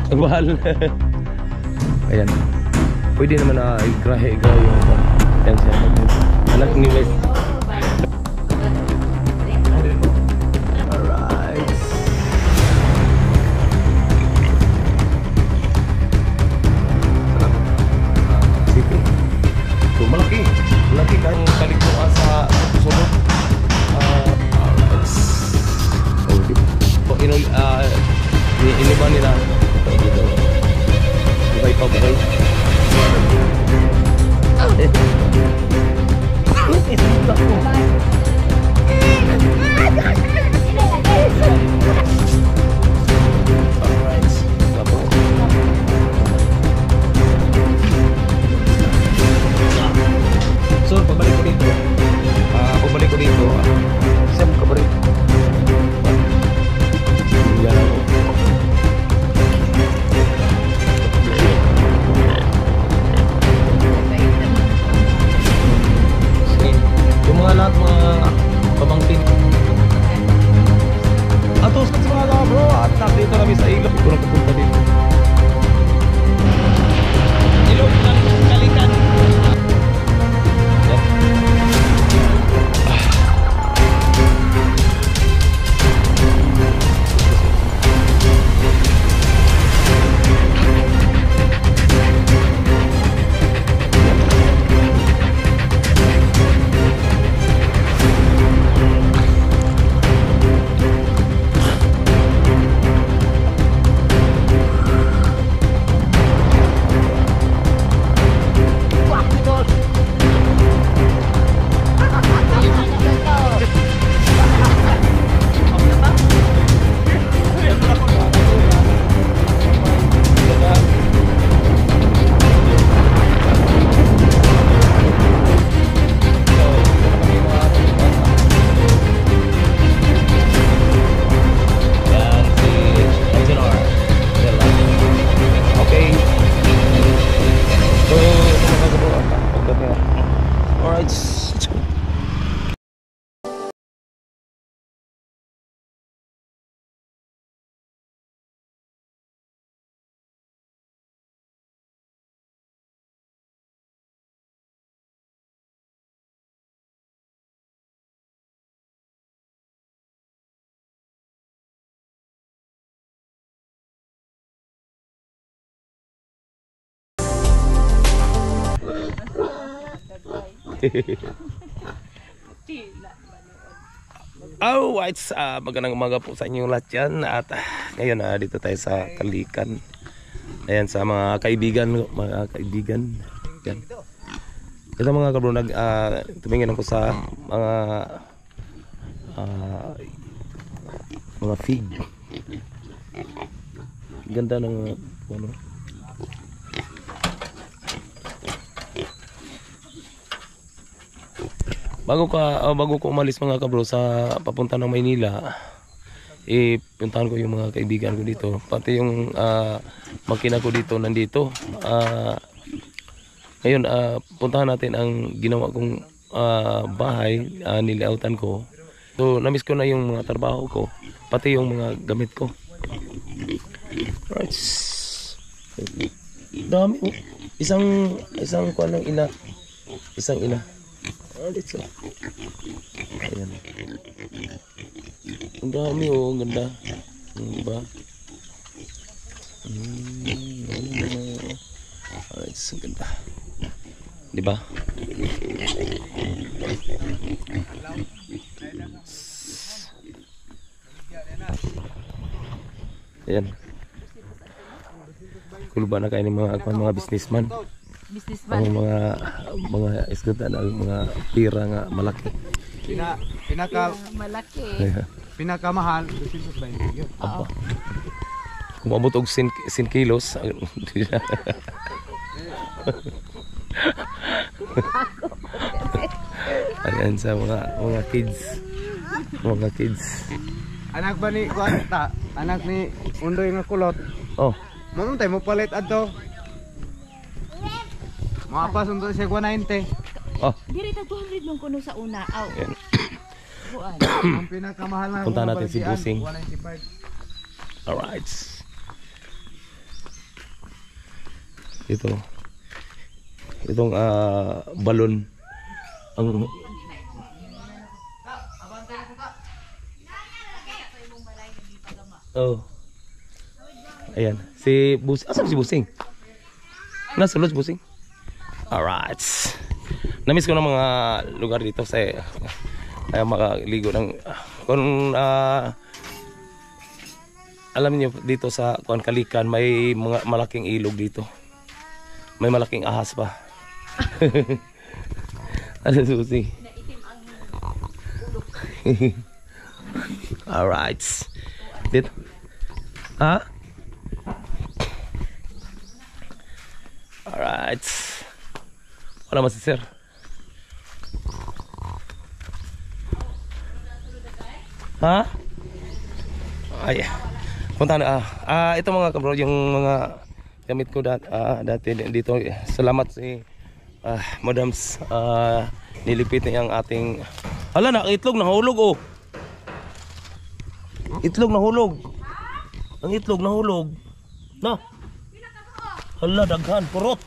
Ang mahal. Ayan. Pwede naman na igrahe-igrahe yung yan siya. Anak ni guys. Alright. Sige. So, malaki. Malaki kang kaligtuan sa sunod. Alright. Oh, di ba? Iniba nila. Dito. Bukay pa, bukay. So, pabalik ko dito. Pabalik ko dito. Siyam ka ba rin? Yan ako. Yung mga lahat mga pamangkin. Atos ka sa mga lahat bro. At nakita kami sa ilog. Ito na pupunta dito. Ilog ng Kalikan. Oh, it's magandang umaga po sa inyo lahat yan. At ngayon dito tayo sa Kalikan. Ayan sa mga kaibigan. Yan. Ito mga kabro, tumingin ako sa mga fig. Ganda ng ano. Bago ko umalis mga kabro sa papunta ng Maynila, puntahan ko yung mga kaibigan ko dito, pati yung makina ko dito nandito. Ngayon puntahan natin ang ginawa kong bahay, nilayoutan ko. So namiss ko na yung mga trabaho ko, pati yung mga gamit ko. Right. Dami. Isang kuan ng ina. Isang ina. Dito. Ayan. Ang dami ang ganda. Diba? Alright, ang ganda. Diba? Ayan. Kuluban na kayo ng mga businessman. Ang mga isgutan ang mga pira nga malaki. Pinakamahal 220 yun. Aba. Kung abot og 100 kilos. Ayan sa mga kids. Mga kids. Anak ba ni Kuanta? Anak ni Undoy nga kulot. Oh. Mamuntay mo palit adto. Mapas untuk siya 190. Oh. Diri ta 200 nung kuno sa una. Aw. Ang pinakamahal na punta natin si Busing. 195. Alright. Itong balon ang oh. Ayan, si Busing. Asa si Busing? Nasa lodge Busing? Alright. Namiss ko ng mga lugar dito sa makaligo ng kung alam niyo dito sa Kalikan may mga malaking ilog dito. May malaking ahas pa. Ano Susi? Alright. Dito. Ha? Alright. Wala mas sir. Ha? Ay. Punta na. Ito mga kabro, yung mga gamit ko dati dito. Salamat si Madams nilipit niya ang ating hala na itlog nahulog oh. Itlog nahulog. Ang itlog nahulog. Na. Hala daghan purot.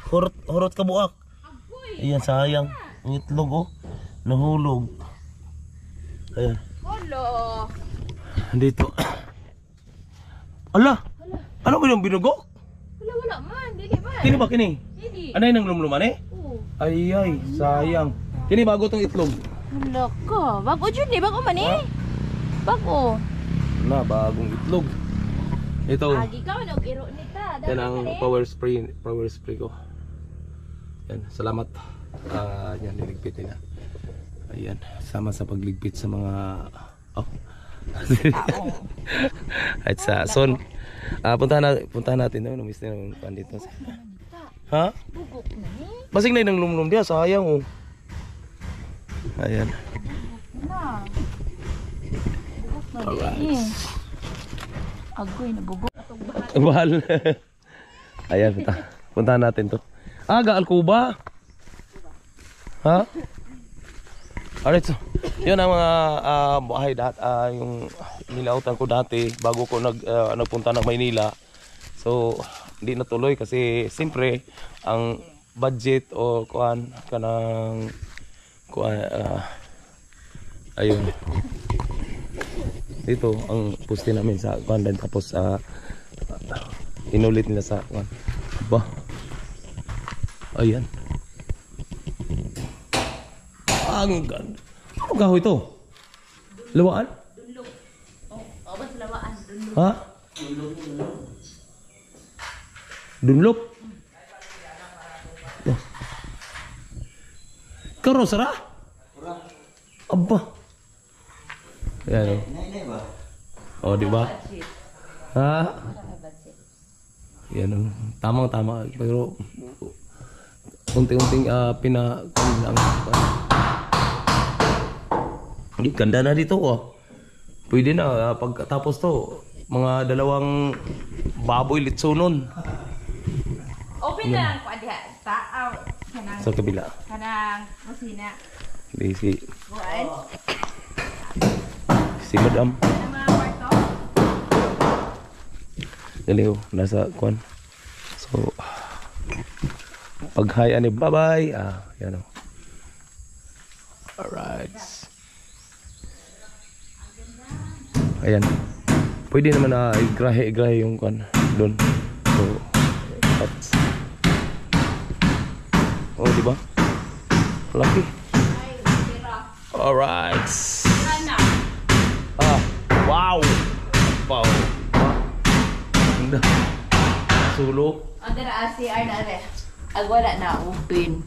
Hurot ka buak. Ayan sayang. Ang itlog oh. Nahulog. Ayan. Hello. Dito. Ala. Ano ba yung binugo? Wala man, dili man. Kini ba kini? Dili. Anay nang lumluman eh? Oo. Ay sayang. Kini bago tong itlog. Hala ka. Bago jud ni, bago man eh. Bago. Na bagong itlog. Ito. Agi ka man og iro nita. Yan ang power spray ko. Yan, salamat. Yan niligpit na. Ayan, sama sa pagligpit sa mga at sa son. Puntahan natin no, miss na yung dito. Ha? Bugok na ni. Basig na nang lumlum dia, sayang oh. Ayan. Na. Bugok na Alright. di. Agoy na bugok atong bahal. Bahal. Ayan, puntahan natin to. Alcuba. Ha? Alright, so yun ang mga buhay yung nilautan ko dati bago ko nagpunta ng Maynila. So hindi natuloy kasi siyempre ang budget o kuan ayun dito ang puste namin sa kuan din tapos inulit nila sa kuan ba ayan. Ang ganda. Ano kahoy ito? Lawaan? Dunlog. Oh, basta lawaan, dunlog. Ha? Dunlop? Oh. Karosara? Aba. Ayan o. Oh, di ba? Ha? Yan o. Tamang-tama. Pero unti-unting pinakulang. Ganda na dito oh. Pwede na pagkatapos to mga 2 baboy litsonon. Open na lang ko diha. Taaw kanang Sa kabila. kanang kusina. Di si Buwan. Madam. Kanang mga kwarto. Daliw nasa kwan. So pag hi ani bye-bye. Yan oh. Alright. Ayan. Pwede naman na igrahe yung kan doon. So, that's... Oh, di ba? Laki. Alright. Wow. Wow. Ganda. Sulo. Adara CR na re. Agwala na open.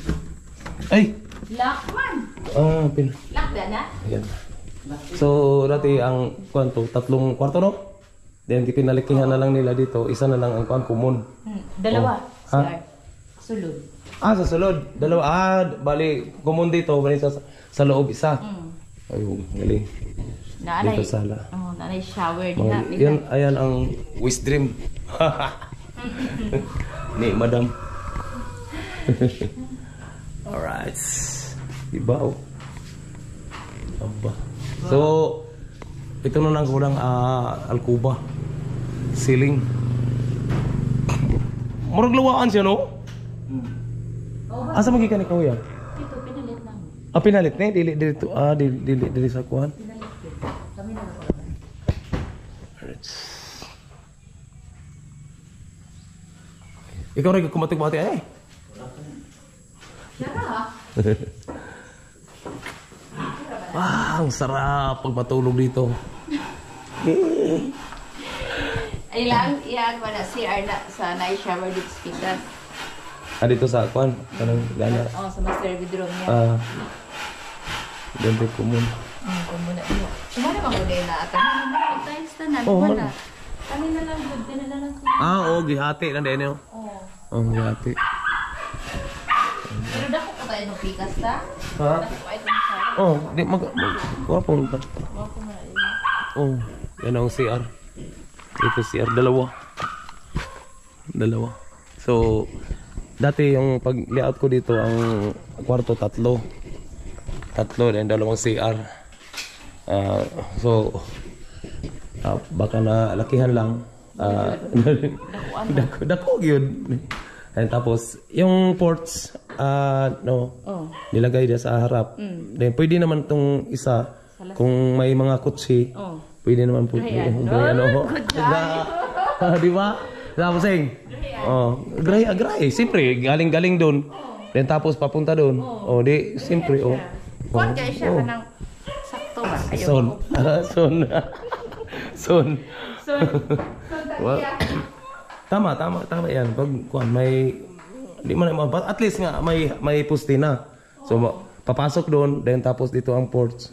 Ay. Lock man. Pin. Lock na. Ayan. So, dati ang kwanto, 3 kwarto no? Then pinalikihan na lang nila dito, isa na lang ang kwan common. Dalawa. Ha? CR. Sulod. Sa sulod. 2. Bali, common dito, bali sa loob isa. Ayun, galing. Naanay. Dito sala. Oh, naanay shower Mga, diha. yan, ayan ang wish dream. Ni Madam. Alright. Diba oh? Aba. So, ito na lang kulang alcuba. Ceiling. murag luwaan siya no? Asa magikan ni kuya? Ito, pinalit lang. Pinalit na dili dito dili sa kuan. Pinalit yun. Kami na ako. Ikaw rin kumatig-bati ay. Yara. Ang sarap pag matulog dito. Ay lang, iyan mo na CR na sa night shower dito sa Pitas. Dito sa kuan, kanang gana. Oo, sa master bedroom niya. Dente kumun. Kung muna iyo. Sumana ba ko din na ata? Thanks na Oh, wala. Kami na lang, good din na lang. Oo, gihati na din yun. Oo. Gihati. Pero dako ko tayo ng Pikas ta. Ha? Dako ko ito sa. Di kuwapon ka. Wala ko na iyo. Yan ang CR. Ito CR, dalawa. So, dati yung pag-layout ko dito, ang kwarto tatlo, then dalawang CR. Baka na lakihan lang. Dako yun. And tapos, yung ports, nilagay dia sa harap. Then, pwede naman tong isa, kung may mga kutsi, pwede naman po. Di ba? Tapos gray. Siyempre, galing doon. Then tapos papunta doon. Siyempre, Kuwan kayo siya ka ng sakto ba? Son. Well, Tama yan. Pag may di man at least nga may puste na. So papasok doon, then tapos dito ang porch.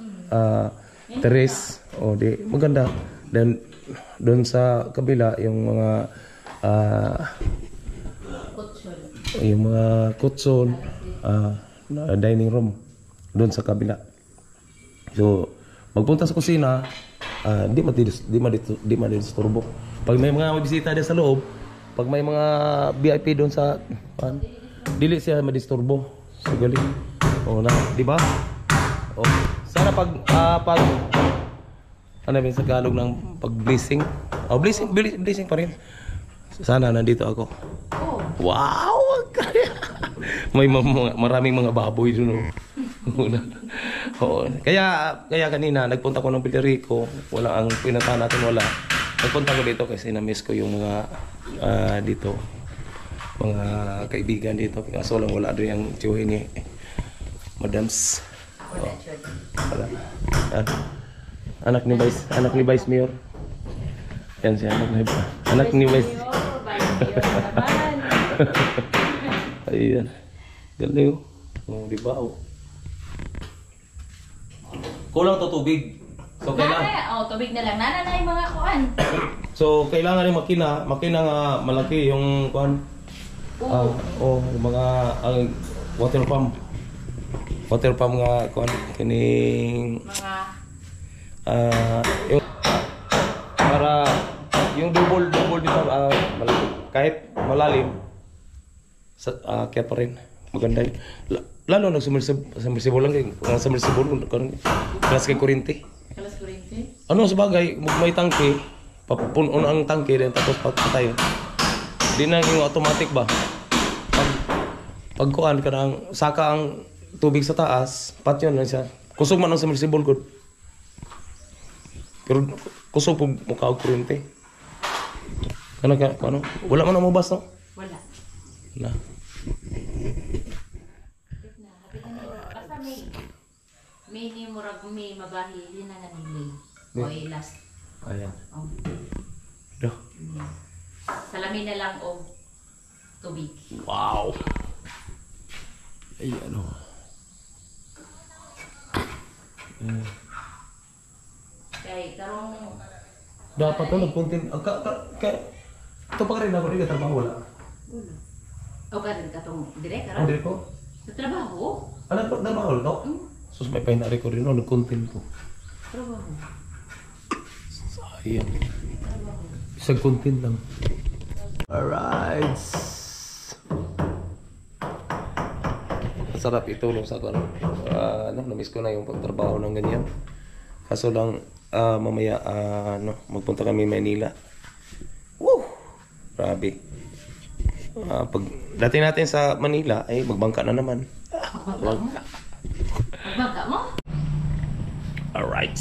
Terrace. Di maganda. Then doon sa kabila yung mga kutsyon, dining room doon sa kabila. So magpunta sa kusina, di madisturbo. Pag may mga bisita din sa loob, pag may mga VIP doon sa dili siya madisturbo. So galing. Di ba? Sana pag ano ba sa Tagalog ng pag-blessing? Blessing pa rin. Sana nandito ako. Wow! May maraming mga baboy doon. Kaya kanina nagpunta ko ng Pilarico. Wala ang pinuntahan natin, wala. Nagpunta ko dito kasi na-miss ko yung mga dito. Mga kaibigan dito. Kaso lang wala doon yung tiyuhin ni Madams. Wala. Anak ni Vice Mayor. Yan siya, anak ni Vice. Ayan. Galing. Di ba? Kulang to tubig. So kailangan tubig na lang. Nana yung mga kuan. So kailangan yung makina nga malaki yung kuan. Yung mga water pump. Water pump nga kuan kining mga yung para yung double dito malaki, kahit malalim kaya pa rin maganda yun. Lalo nag-submersible lang kayo submersible kalas kay kurente sa bagay may tangke papunon ang tangke din tapos patay di na yung automatic ba pag kuan ka ng saka ang tubig sa taas pat yun lang siya kusog man ang submersible good. Pero kusog po mukha og kurente. Ano? Wala man ang mabas, no? Wala. Na. Basta may ni murag may mabahi din na nanilay. Last. Ayan. Do. Salamin na lang o tubig. Wow. Ayan o. Kay karong dapat to nagpuntin ito pa rin ako rin trabaho wala. O ka rin katong direct Ang dire ko? sa trabaho? Trabaho to? Sus may pahinari ko rin nagkuntin ko. Trabaho. Sayang. Isang kuntin lang. Alright. Sarap itulong sa ako. Namiss ko na yung pagtrabaho ng ganyan. Kaso lang mamaya magpunta kami Manila. Woo! Grabe. Pag dating natin sa Manila, ay magbangka na naman. Bangka. Magbangka mo? Alright.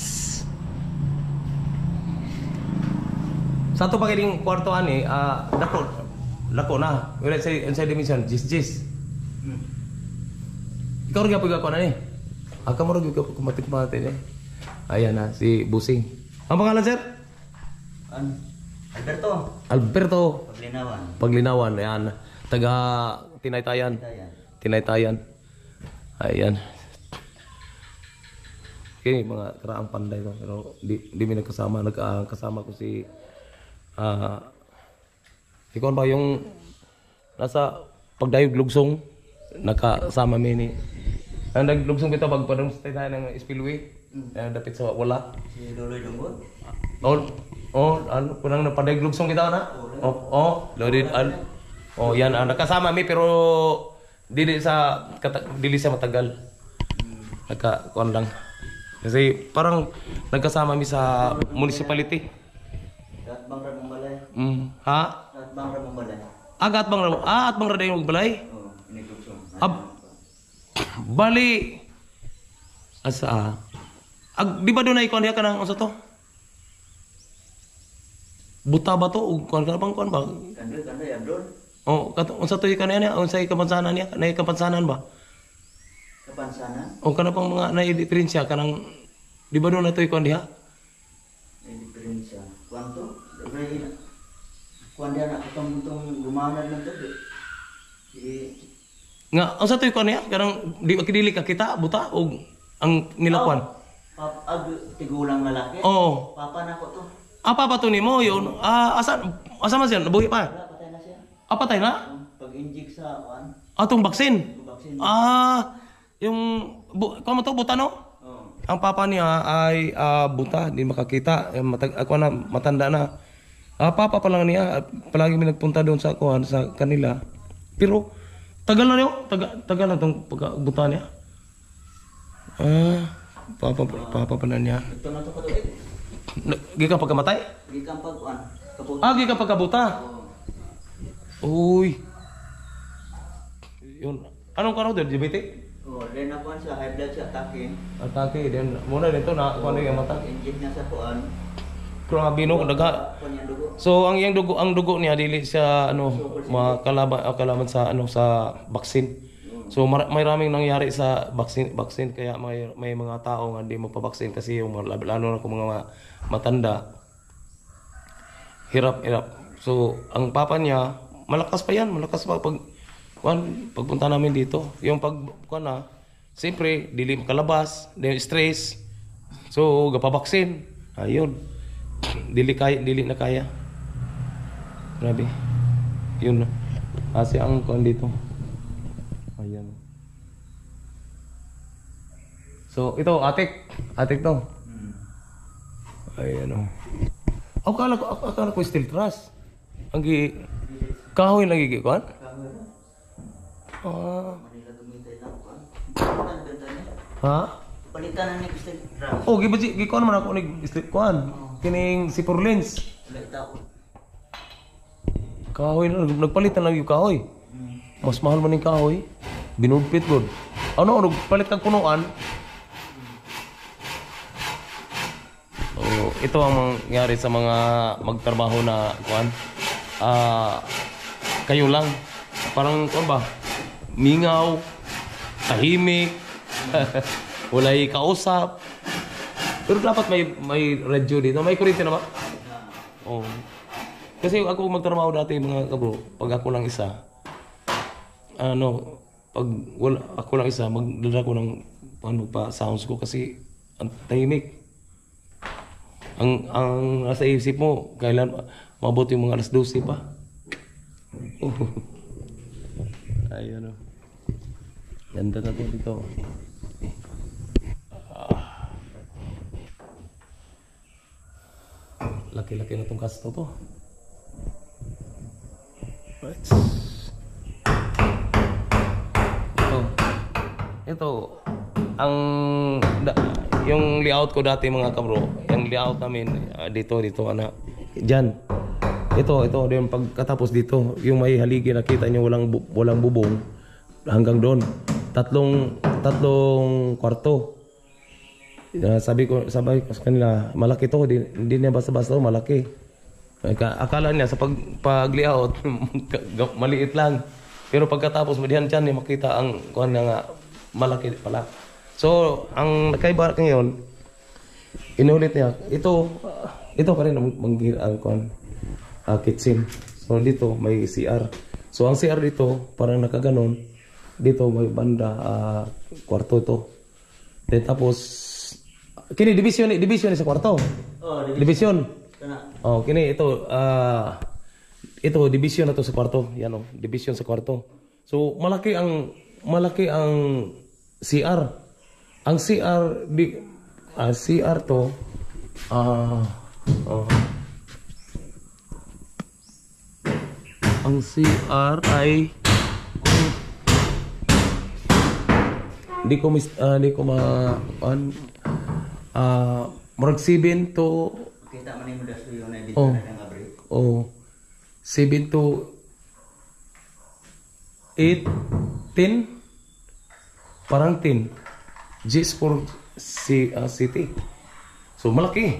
Sa ito pa kiling kwarto ani, dako na. Wala sa inside dimension, jis. Ikaw rin kapag ako na ni. Aka mo rin kumatik-matik eh. Ayan na, si Busing. Ang pangalan, sir? Alberto. Paglinawan. Ayan. Taga Tinaytayan. Ayan. Okay, mga karaang panday ko. Pero di mi nagkasama. Kasama ko si... ikaw ba yung nasa pagdayog lugsong? Nakasama mi ni... Ang naglugsong kita pagpadong sa tayo ng spillway. Dapit sa wala. Si Loloy Dunggod? Kunang napadayog lugsong kita na? Loaded. Yan. Nakasama mi pero dili sa matagal. Nagkakuan lang. Kasi parang nagkasama mi sa municipality. At bang ramong balay? Ha? At bang ramong balay? At bang raday yung balay? Oo, inilugsong. Bali. Asa? Di ba doon na ikuan diya ka ng unsa to? Buta ba to? Kuan ka bang kuan ba? Kandoy, Abdul. Unsa to ikan niya? Unsa ikapansanan niya? Na ikapansanan ba? Kapansanan? Kana pang mga na-diferensya kanang di ba doon na to ikuan diha? Diferensya. Kuanto? Kuan dia nak katong gumanad lang to. Nga unsa to ikuan niya? Kanang di dili ka kita buta og ang nilakuan. Tigulang lalaki? Oo. Papa na ko to. Papa to nimo yun. Asa man siya? Nabuhi pa? Wala, patay na siya. Patay na? Pag-inject sa kuan. Atong baksin. Vaccine. Yung kung mo to buta no? Oo. Ang papa niya ay buta, di makakita. Ako na matanda na. Papa pa lang niya, palagi may nagpunta doon sa kuan sa kanila. Pero tagal na niyo, tagal na tong pagbuta niya. Papa pa na niya. Ito na to katuig. Gikan pagkamatay? Gikan pag kuan. Kaput. Gikan pagkabuta. Uy. Yun. Anong karo din? Diabetes? Then na kuan sa high blood sa atake. Atake din. Muna dito na kuan yung mata. Inject na sa kuan. Grabe no, daga. Kuan yung dugo. So ang dugo niya dili sa makalaban sa sa baksin. So may raming nangyari sa baksin kaya may mga tao nga di magpabaksin kasi yung lalo na kung mga matanda hirap. So ang papa niya malakas pa pagpunta namin dito. Yung siyempre dili makalabas, stress. So gapabaksin. Ayun. Dili na kaya. Grabe. Yun. Kasi ang kuan dito. Ayan. So ito atik to. Ayan o. Akala ko steel truss. Ang kahoy lagi kuan? Manila dumitay lang kuan. Kuan benta niya. Ha? Palitan na ni Kristel Ram. Gikuan man ako nig steel kuan. Kining si Purlins. Tao. Kahoy na nagpalitan lang yung kahoy. Mas mahal man yung kahoy. Binugpit god. Nagpalit kag punuan. Ito ang mangyari sa mga magtrabaho na kuan. Kayo lang. Parang kuan ba? Mingaw, tahimik, walay kausap. Pero dapat may radio dito. May kuryente na ba? Kasi ako magtrabaho dati mga kabro, pag ako lang isa, pag wala ako lang isa, magdala ko ng magpa-sounds ko kasi ang tahimik. Ang nasa isip mo, kailan mabuti yung mga alas 12 pa. Ayun Ganda na dito. Laki-laki na itong kasto to. Right. Ito yung layout ko dati mga kabro, yung layout namin dito diyan. Ito din pagkatapos dito, yung may haligi nakita niyo walang bubong hanggang doon. Tatlong kwarto. Sabi ko sa kanila, malaki to, hindi niya basta-basta malaki. Akala niya sa pag-layout maliit lang. Pero pagkatapos diyan makita ang kuan nga malaki pala. So, ang nakaiba ngayon, inulit niya. Ito pa rin ang kuan kitchen. So dito may CR. So ang CR dito parang nakaganon. Dito may banda kwarto to. Then tapos kini division sa kwarto. Oh, division. Kana. Oh, kini ito division na to sa kwarto. Yan oh, division sa kwarto. So malaki ang CR. Ang CR to ang CR ay hindi ko murag 7 to Kita man mo daso yung na dito oh, na abri. oh 7 to 8 10 parang 10 G's for city. So malaki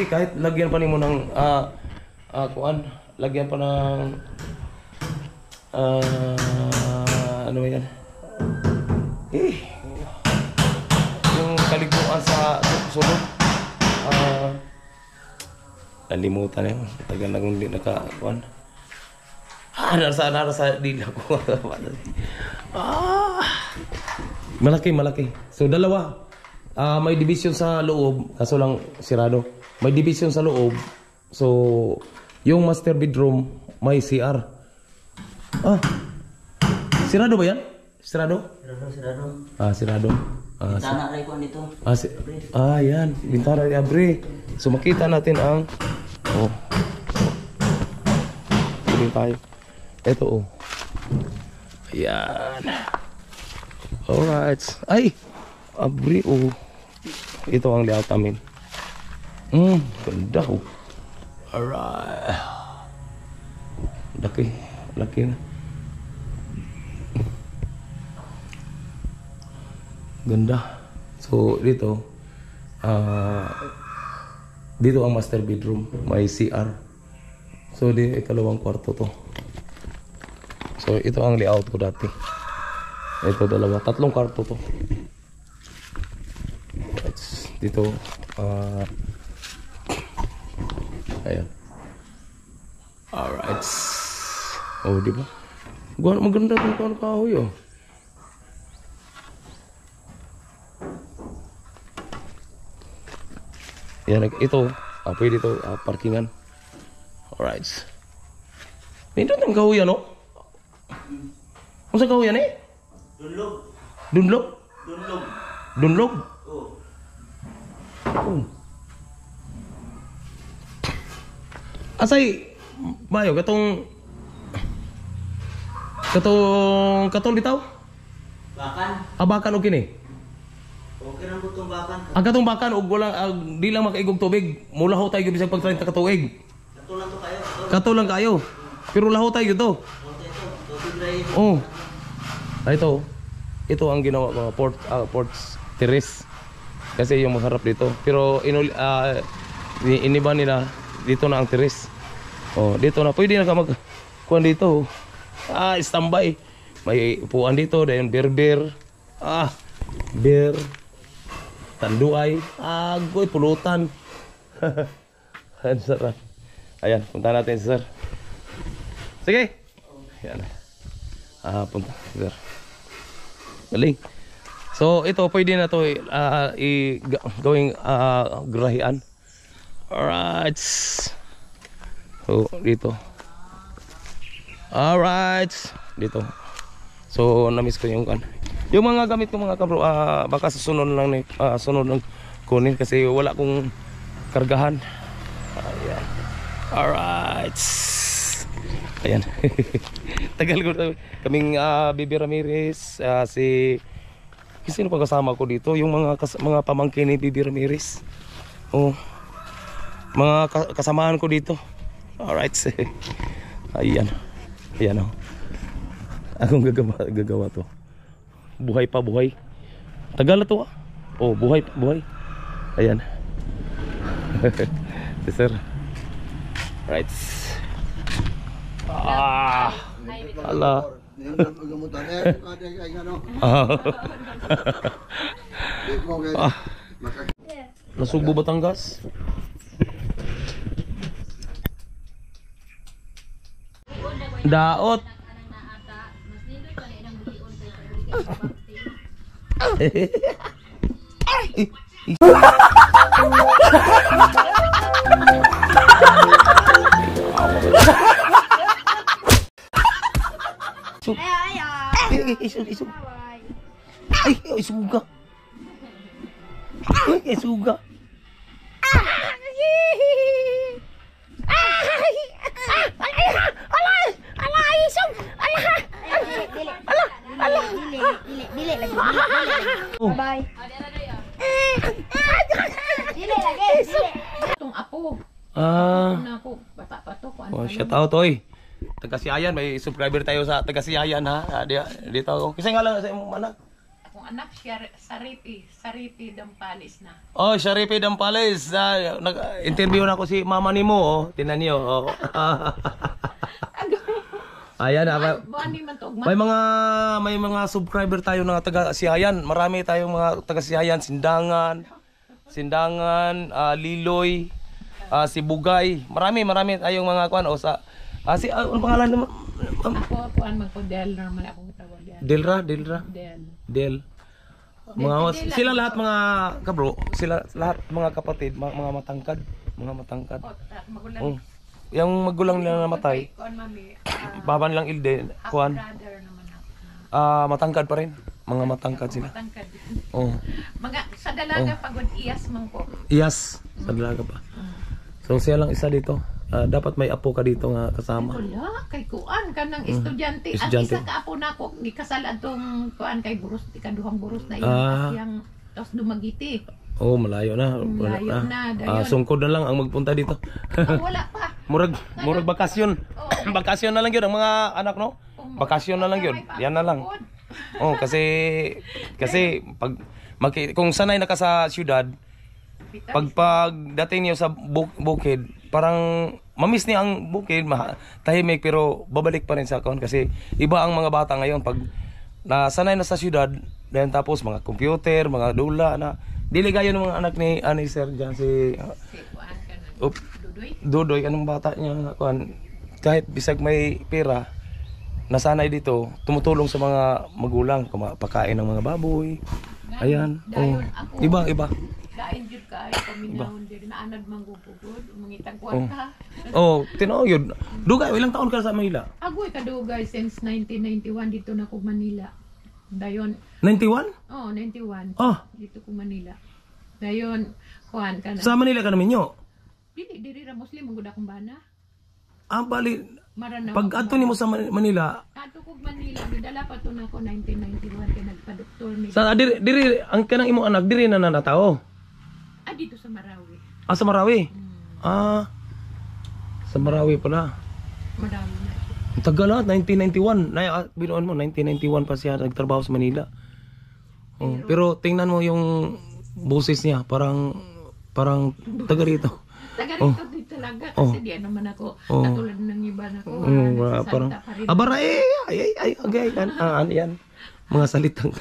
kahit lagyan pa nimo ng kuan, lagyan pa ng ano yan? Yung kaliguan sa sulod. Nalimutan na yun. Tagal na kung hindi naka-kuan. Narasa din ako. Malaki. So dalawa. May division sa loob, kaso lang sirado. May division sa loob. So, yung master bedroom may CR. Sirado ba yan? Sirado? Sirado. Bintana ray ko nito. Yan. Bintana ray abre. So, makita natin ang Tuloy tayo. Ito Ayan. Alright. Ay! Abri ito ang layout namin. Ganda Alright. Laki na. Ganda. So dito ang master bedroom, may CR. So di ikalawang kwarto to. So ito ang layout ko dati. Ito tatlong kwarto to. Dito ayan. Alright. Di ba? Maganda itong kahoy Yan, ito pwede ito parkingan. Alright. Ito ang kahoy ano? Ano sa kahoy yan Dunlog? Asay bayo katong bitaw? Bakan o kini? Okay ra butong bakan. Ang katong bakan og wala di lang makaigog tubig. Mulaho tayo bisag pag 30 ka tuig. Katulang kayo. Pero laho tayo to. Ito ang ginawa mga ports terrace. Kasi yung masarap dito. Pero iniba nila dito na ang terrace. Dito na pwede na ka magkuhan dito. Standby. May upuan dito, dayon beer. Beer. Tanduay. Agoy pulutan. Ang sarap. Ayan, punta natin sir. Sige. Ayan. Punta sir. Galing. So ito pwede na to gawing grahian. Alright. So dito. Alright. Dito. So na-miss ko yung kan. Yung mga gamit ko mga kabro, baka susunod lang sunod lang kunin kasi wala kong kargahan. Ayan. Alright. Ayan. Tagal ko kaming Bibi Ramirez, sino pa kasama ko dito? Yung mga pamangkin ni Bibi Ramirez. Mga kasamahan ko dito. Alright. Ayan. Ayan oh. Akong gagawa to. Buhay pa, buhay. Tagal na to ah. Oh, buhay, buhay. Ayan. Si sir. Right. Ah. Ala. Ah. Nasugbo Batangas. Daot. Isug. Ay, isuga. Ay, isuga. Bye. Dili lagi. Itong apo. Ah. Ako, bata pa to. Oh, shout out oy. Taga Siayan, may subscriber tayo sa taga Siayan ha. Dito ako. Kasi nga lang sa imong anak. Akong anak, Saripi Dampalis na. Oh, Sharifi Dampales. Nag-interview na ko si mama nimo oh. Tinan niyo. Oh. Ayan na. Buwan man to. May mga subscriber tayo na taga Siayan. Marami tayong mga taga Siayan, Sindangan, Liloy, si Bugay. Marami tayong mga kuan o sa ano pangalan naman? Ako kuan magpo-Del naman ako tawag yan. Delra. Del. Sila lahat mga kabro, sila lahat mga kapatid, mga matangkad. O, magulang. Oh. Yung magulang nila namatay, Kuan mami. baban lang ilde, kuan. Brother naman ako. Matangkad pa rin. Mga matangkad sila. Matangkad. Oh. Mga sa dalaga pagod iyas man ko. Yes, sa dalaga pa. So siya lang isa dito. Dapat may apo ka dito nga kasama. Wala, kay kuan ka ng estudyante. At Estudyante. isa ka apo na ako, gikasal atong kuan kay buros, ikaduhang buros na yung tapos dumagiti. Oh, malayo na. Malayo na, dayon. Sungkod na lang ang magpunta dito. Wala pa. Murag bakasyon. Bakasyon na lang yun ang mga anak no? Bakasyon na lang yun. Yan na lang. Oh, kasi pag kung sanay na ka sa syudad, pagdating niyo sa bukid, parang mamiss niya ang bukid, tahimik pero babalik pa rin sa account kasi iba ang mga bata ngayon pag nasanay na sa syudad, then tapos mga computer, mga dula na dili gayon ng mga anak ni Sir diyan si kuan ka na. Dudoy anong bata niya kuan kahit bisag may pera nasanay dito, tumutulong sa mga magulang, pakain ng mga baboy. Ayan. Oh. Iba. Kain jud kay paminahon diri na anad manggugugod, mangitag kwarta. Oh, tinuod yun. Dugay ilang taon ka sa Manila? Agoy kadugay since 1991 dito na ko Manila. Dayon 91? Oh, 91. Ah. Dito ko Manila. Dayon kuan ka na. Sa Manila ka namin nyo? Dili ra Muslim ang gud akong bana. Bali Maranaw. pag ato nimo sa Manila, Ato ko Manila, gidala pa to nako 1991 kay nagpa-doktor mi. sa diri ang kanang imong anak diri na natao. Dito sa Marawi. Sa Marawi. Sa Marawi pala. Madami na. Ang tagal na 1991. Binuon mo 1991 pa siya nagtrabaho sa Manila. Pero tingnan mo yung boses niya, parang taga rito. Taga rito din talaga kasi di naman ako katulad ng iba na ko. Parang yan. Mga salitang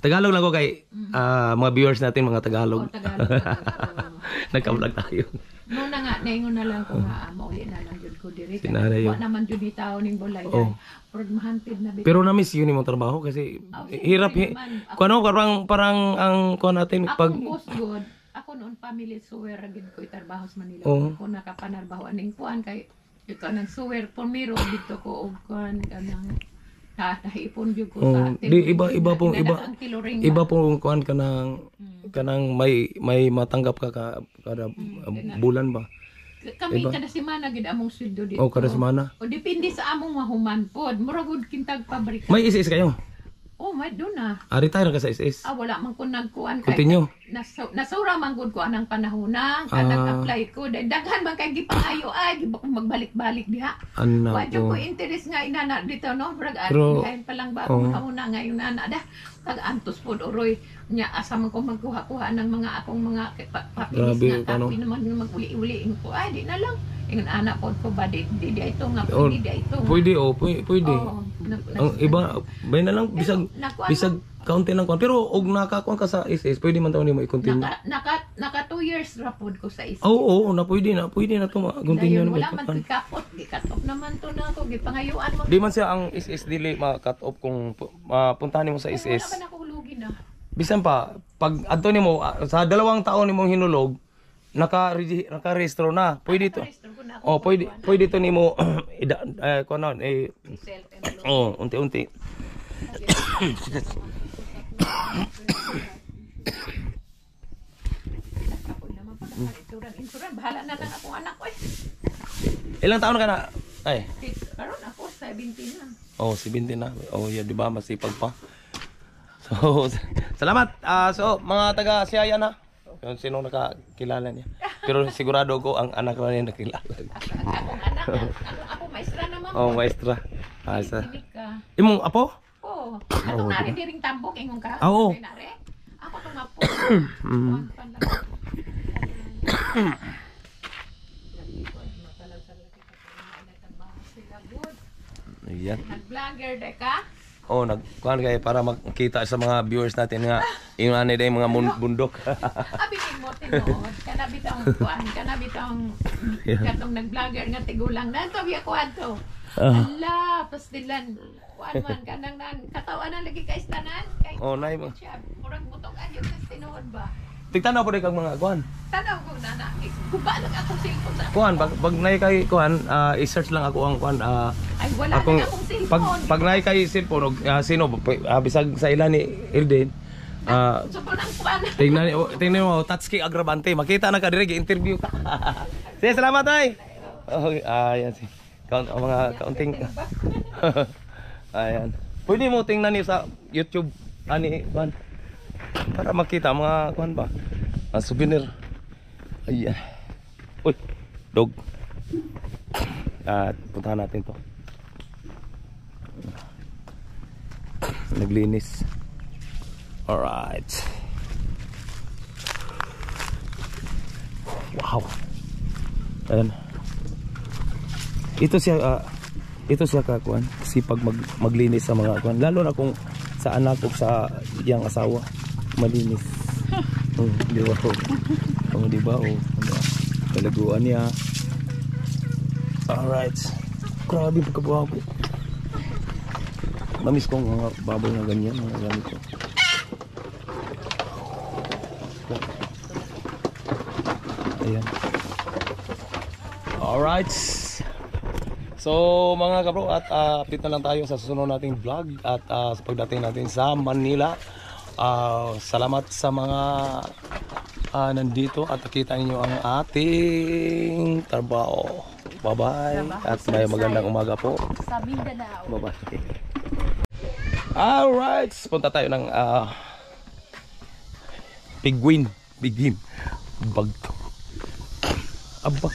Tagalog lang ko kay mga viewers natin, mga Tagalog. Nagka-vlog tayo. No na nga, naingon na lang ko nga, mauli na lang yun ko diri. Sinanay yun. Wa naman yun itaw ning bulay. Pero mahantid na bit. Pero na-miss yun yung trabaho kasi hirap. Parang ang kuha natin pag... Ako post good. Ako noon family suwer agad ko itarbaho sa Manila. Ako nakapanarbaho aning kuan kay ikaw nang suwer pumiro dito ko og kuan kanang tahipon jud ko sa iba pong kuan kanang may matanggap ka kada bulan ba? Kami kada semana gid among sweldo dito. Kada semana. O depende sa among mahuman pod. Mura gud kintag pabrika. May is kayo. Oh, may doon na. Retire ka sa SS. Wala man ko nagkuhan. Continue. Nasura man gud ko anang panahonang. Nag-apply ko. Daghan man kay gipangayo. Ay, di ba ko magbalik-balik diha. Anak Wadyo ko ko. interest nga inana dito, no? Pero, Ngayon pa lang ba akong hauna ngayon na da. Tag-antos po, Oroy. Nya, asa man ko magkuha-kuha ng mga akong mga papilis Grabe, na ano? tapi naman yung mag-uli-uliin ko. Ay, di na lang. Yung anak po ko ba, di ito nga, Oh, di ito nga. Pwede, pwede. Oo, Ang iba, bay na lang, bisag kaunti lang kuan. Pero og nakakuan ka sa SS, pwede man taon mo i-continue. Naka 2 years rapod ko sa isa. Oo, na pwede na to ma-continue Dayon, na. wala man ko'y kapot. Di-cut off naman to na ako. Gipangayuan mo. Di man siya ang SS dili ma-cut off kung puntahan mo sa Wala SS. man ako hulugi na. Bisan pa, pag adto nimo sa 2 taon nimong hinulog, naka-rehistro na. Pwede to. Pwede to nimo kuno unti-unti. Insuran, bahala na lang akong anak ko Ilang taon ka na? Ay. Karon ako 17 na. 17 na. Yeah, di ba masipag pa. So, salamat. So, mga taga Siyaya na. Kung sino nakakilala niya. Pero sigurado ko ang anak ko niya nakilala. Akong anak, ako maestra naman. Maestra. Sinig ka. Imong apo? Oo. Atong nari diring tambok ingong ka. Oo. Ako tong apo. Ayan. Nag-vlogger de ka? Nagkuhan kayo para makita sa mga viewers natin nga yung ano din mga bundok. Abigin mo tinuod. Kanabitang kuan, kanabitang katong nag-vlogger nga tigulang na to biya kuan to. Ala, pastilan. Kuan man kanang katawan na lagi ka istanan kay. Nay mo. Murag butong adyo sa tinuod ba. Tigtanaw po rin kang mga kuhan. Tanaw ko na kuba lang akong cellphone sa. Kuhan, pag naay kay kuhan, i-search lang ako ang kuhan. Ay wala Akong, na akong cellphone. pag naay kay cellphone, sino bisag sa ilan ni Ilden. Sobrang ang kuan. Tingnan mo, touch key agravante. Makita na ka dire interview ka. Sige, salamat ay. Ayan si. Mga kaunting. Ayan. Pwede mo tingnan niyo sa YouTube ani kuhan. Para makita mga kuhan ba. Souvenir. Ayan. Uy, dog. Puntahan natin to. Naglinis. Alright. Wow. Ayan. Ito siya kakuan. Sipag maglinis sa mga kuan. Lalo na kung sa anak o sa iyang asawa. Malinis. Di ba? Di ba? Talaguan niya. Alright. Grabe pagkabuha ko. Namiss kong mga baboy na ganyan. Mga ganito. Ayan. Alright. So mga kabro, at update na lang tayo sa susunod nating vlog. At sa pagdating natin sa Manila, salamat sa mga nandito at nakita niyo ang ating trabaho. Bye bye at may magandang umaga po Sa Mindanao. bye bye. Alright, punta tayo ng Big Game Bagto. Aba,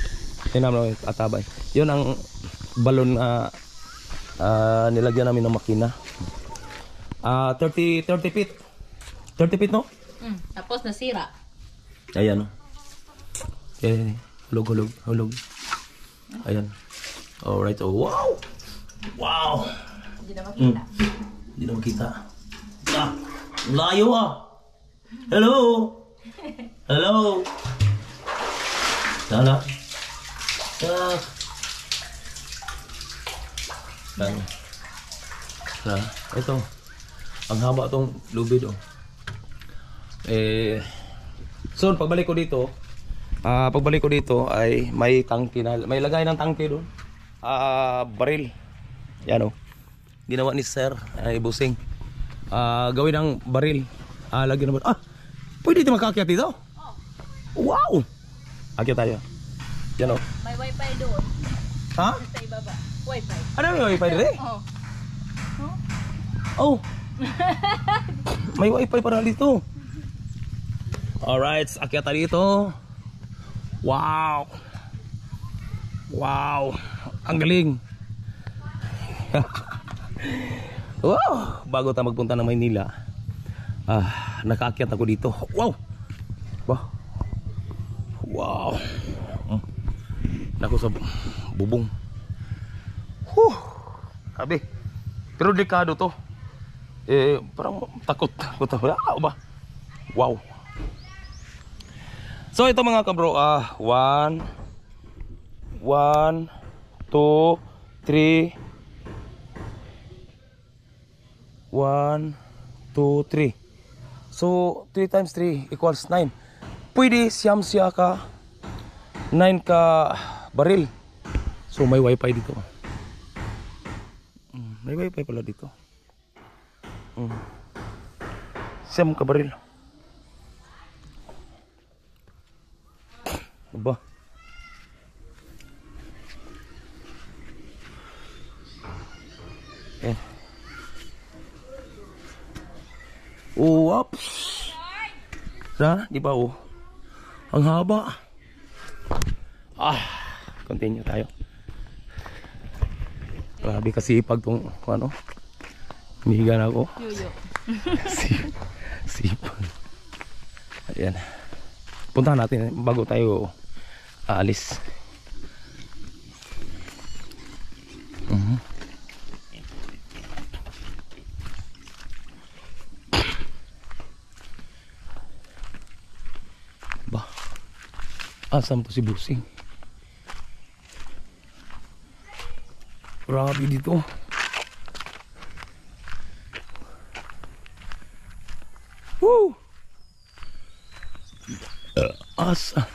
yun naman ang atabay. Yun ang balon na nilagyan namin ng makina. 30 feet. 30 feet, no? Tapos nasira. Ayan, no? Hulog. Ayan. Alright, wow! Wow! Hindi na makita. Hindi na makita. Layo Hello! Hello! Lala. Ito. Ang haba tong lubid So pagbalik ko dito ay may tangke na, may lagay ng tangke doon. Baril. Yan ginawa ni Sir Busing. Gawin ng baril. Lagyan naman. Pwede ito makaakyat dito? Wow! Akyat tayo. Yan May wifi doon. Ha? Sa ibaba. Wifi. Ano may wifi dito? Oh. May wifi para dito. Alright, akyat tayo dito. Wow. Wow. Ang galing. Wow. Bago tayo magpunta ng Maynila, nakaakyat ako dito. Wow. Wow. Wow. Naku sa bubong. Sabi. Pero delikado to. Parang takot. Ba? Wow. So ito mga kabro, 1 2 3 1 2 3. So 3 times 3 equals 9. Pwede siyam siya ka 9 ka baril. So may wifi dito. May wifi pala dito. Siyam ka baril. Aba. Oops. Di ba ang haba. Continue tayo. Grabe kasi pag tong ano. Hinihiga na ako. Yuyo. Sipag. Ayan. Puntahan natin bago tayo aalis. Ba. Asam to si Busing. Grabe dito. Woo! Asa.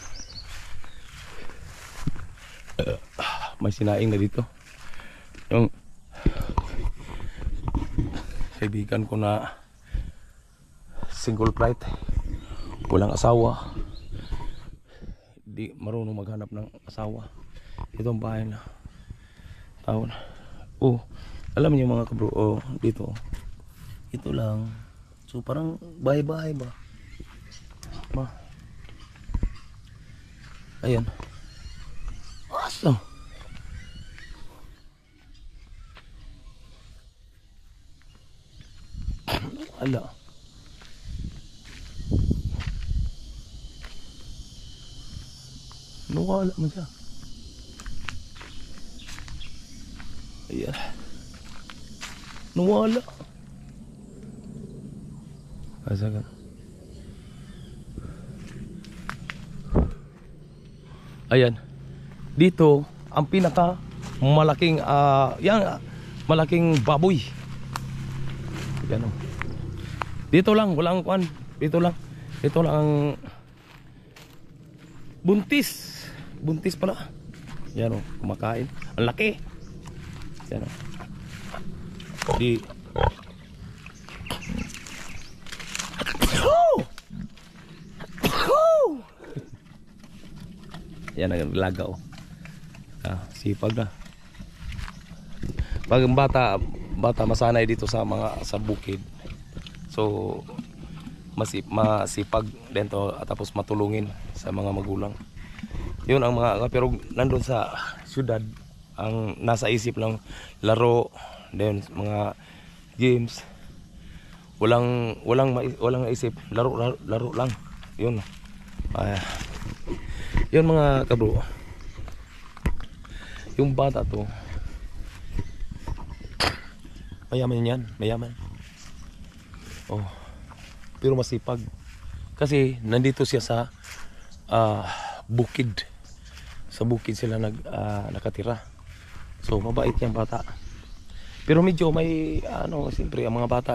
May sinaing na dito. Yung kaibigan ko na single flight, walang asawa, di marunong maghanap ng asawa. Ito ang bahay na taon. Alam niyo mga kabro, dito ito lang. So parang bahay-bahay ba? Ayan. Awesome. Ala. Nawala mo siya. Ayan. Nawala. Asa ka? Ayan. Dito ang pinaka malaking malaking baboy. Yan. Dito lang, walang kuan. Dito lang. Ito lang ang buntis. Buntis pala. Yan kumakain. Ang laki. Yan Di yan ang lagaw. Sipag na. Pag ang bata masanay dito sa bukid. So masipag din to at tapos matulungin sa mga magulang. Yun ang mga pero nandun sa syudad ang nasa isip lang laro, then mga games. Walang isip, laro lang. Yun. Yun mga kabro. Yung bata to mayaman yan, mayaman. Pero masipag. Kasi nandito siya sa bukid. Sa bukid sila nakatira. So mabait yung bata. Pero medyo may siyempre ang mga bata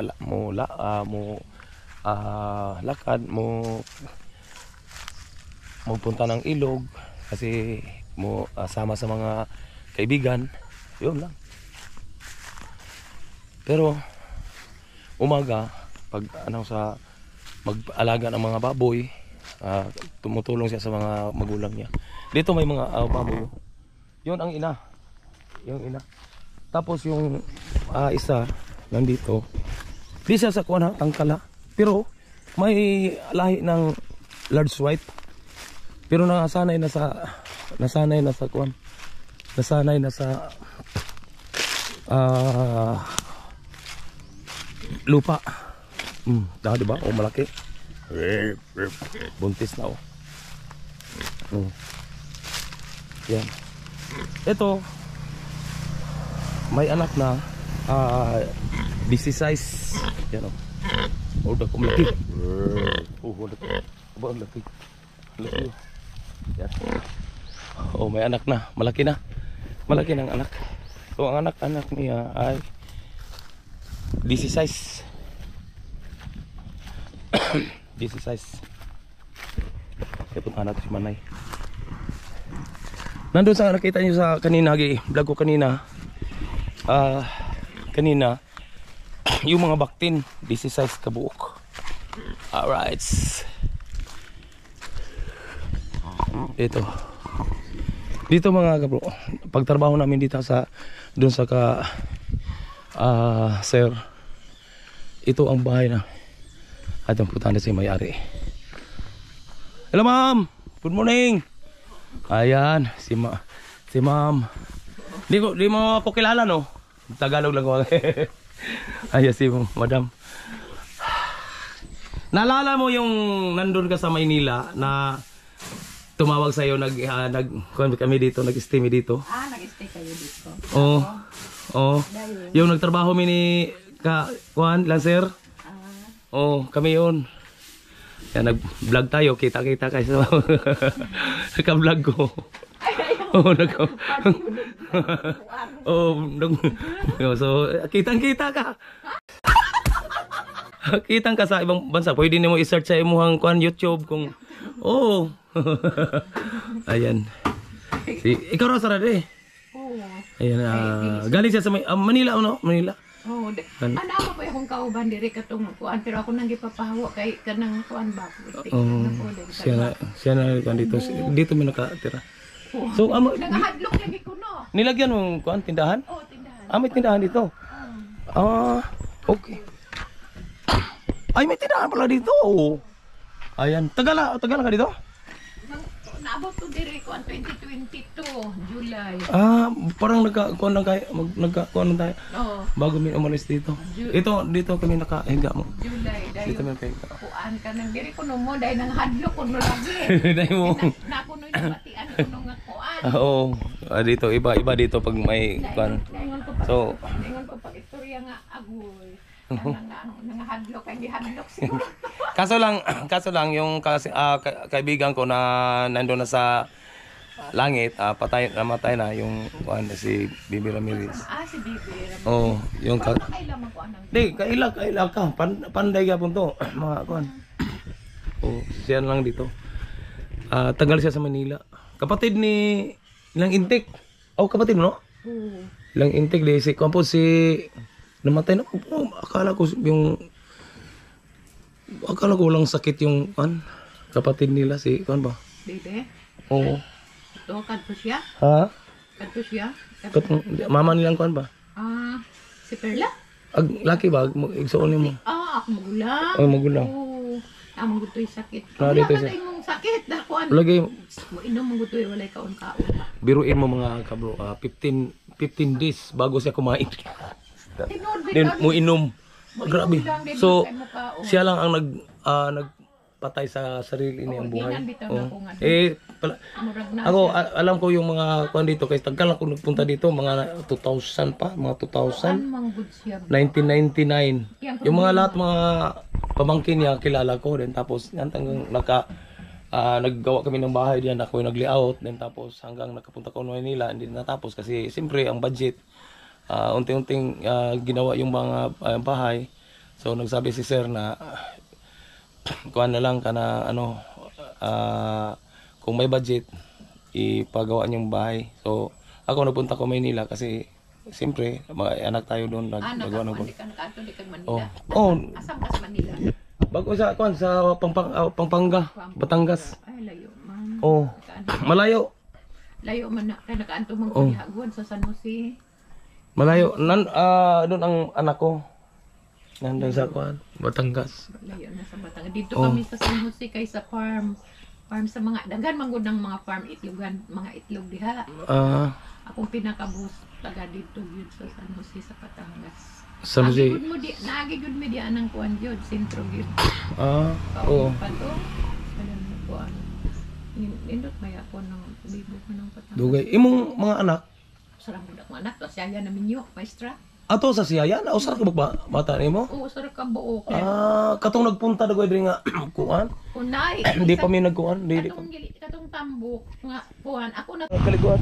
lakad mo punta ng ilog kasi mo sama sa mga kaibigan. Yun lang. Pero umaga pag sa mag-alaga ng mga baboy, tumutulong siya sa mga magulang niya. Dito may mga baboy. Yun ang ina. Yung ina. Tapos yung isa nandito. Di siya sa kuwan ha, tangkala. Pero may lahi ng large white. Pero nasanay na sa kuwan. Nasanay na sa lupa. Diba? O malaki. Buntis na oh. Yan. Ito may anak na busy size. Yan oh. Oh, dak malaki. Oh, laki. Laki. Yan. Oh, may anak na. Malaki na. Malaki ng anak. So ang anak niya ay busy size. Busy size. Kaya punta natin si Manay. Nandun sa nakita nyo sa kanina, vlog ko kanina. Kanina yung mga baktin, busy size kabuok. Alright. Dito mga kabro, pagtrabaho namin dito sa doon sa sir, ito ang bahay na atong puntahan na si may-ari. Hello ma'am, good morning. Ayan si ma'am. Di mo ako kilala no, Tagalog lang ako. Ayan si madam. Naalala mo yung nandun ka sa Maynila na tumawag sa'yo, kami dito, nag-stay dito? Nag-stay kayo dito. Oo. Yung nagtrabaho ni Juan Lancer? Kami yun. Yan, nag-vlog tayo, kita-kita kayo sa naka-vlog ko. So, kitang-kita ka. Kitang ka sa ibang bansa. Pwede nimo i-search sa imuhang YouTube kung ayan. Ikaw ra sa rade. Ayan, galing siya sa Manila no? Manila. Ano pa akong kauban diri katong kuan pero ako nang gipapahawa kay kanang kuan ba. Siya na dito mi nakatira. So nangahadlok lagi ko no. Nilagyan mo kuan tindahan? Tindahan. May tindahan dito. Okay. Ay, may tindahan pala dito. Ayan, tagala ka dito? Naabot ko diri ko 2022 July. Parang nagkakuan lang tayo. Bago mi umalis dito. Dito kami nakahiga mo. July dahil. Dito mi nakahiga. Kuan ka nang diri ko no mo dahil nang hadlok ko no lagi. Dahil mo. Napunoy na batian ko no nga kuan. Dito iba dito pag may kuan. So, ningon ko pag istorya nga agoy. Nangahadlok kay gihadlok siguro. Kaso lang yung kaibigan ko na nandoon na sa langit, namatay na yung si Bibi Ramirez. Si Bibi Ramirez. Yung kailangan ko anang. Kaila ka. Panday gapon to. Mga kuan. Siya lang dito. Tagal siya sa Manila. Kapatid ni Ilang Intik. Kapatid mo no? Ilang Intik di si kuan po si namatay na. Akala ko lang sakit yung kapatid nila si kuan ba? Bibi? Oo. Kadto siya? Ha? Kadto siya? Mama nilang kuan ba? Si Perla? Laki ba? Igsuon mo. Ako magulang. Magulang. Among gutoy sakit. Wala ka na imong sakit. Dakuan. Lagi. Mo inom mong gutoy walay kaon-kaon. Biruin mo mga kabro. 15 days bago siya kumain. Mo inom. Grabe. So, siya lang ang nagpatay sa sarili niyang buhay. Ako alam ko yung mga kuan dito kay tagal ako nagpunta dito mga 2000 pa, mga 2000. 1999. Yung mga lahat mga pamangkin niya kilala ko din tapos hanggang naggawa kami ng bahay diyan, ako yung nag-layout din tapos hanggang nakapunta ko ng Manila hindi natapos kasi siyempre ang budget unti-unting ginawa yung mga bahay. So nagsabi si sir na kuan na lang kana kung may budget ipagawa niyong bahay. So ako nagpunta ko Manila kasi siyempre anak tayo doon nagagawa ng Manila. Asam ka sa Manila? Bago sa kuan sa Pampanga, Batangas. Ay layo man. Malayo. Layo man na nakaanto man ko sa San Jose. Malayo. Doon ang anak ko. Nandun sa kuan, Batangas. Layo na sa Batangas. Dito Oh. kami sa San Jose kay sa farm. Farm sa mga daghan manggod ng mga farm itlogan, mga itlog diha. Ah, Akong pinakabus taga dito gyud sa San Jose sa Batangas. San Jose. Agigud mo di, naagigud mi di anang kuan gyud, sentro gyud. Ah, oo. Pa to. Kanang kuan. Indot maya ko ng bibo ko ng Batangas. Dugay. Imong mga anak, Sarang budak mga anak, tasya na minyo, maestra. ato sa siya na usar ka ba bata nimo? Oo, sarang ka buo ko. Katong nagpunta dagway diri nga kuan. Kunay. Hindi pa mi nagkuan, dili pa. Katong tambok nga kuan. Ako na Kaliguan.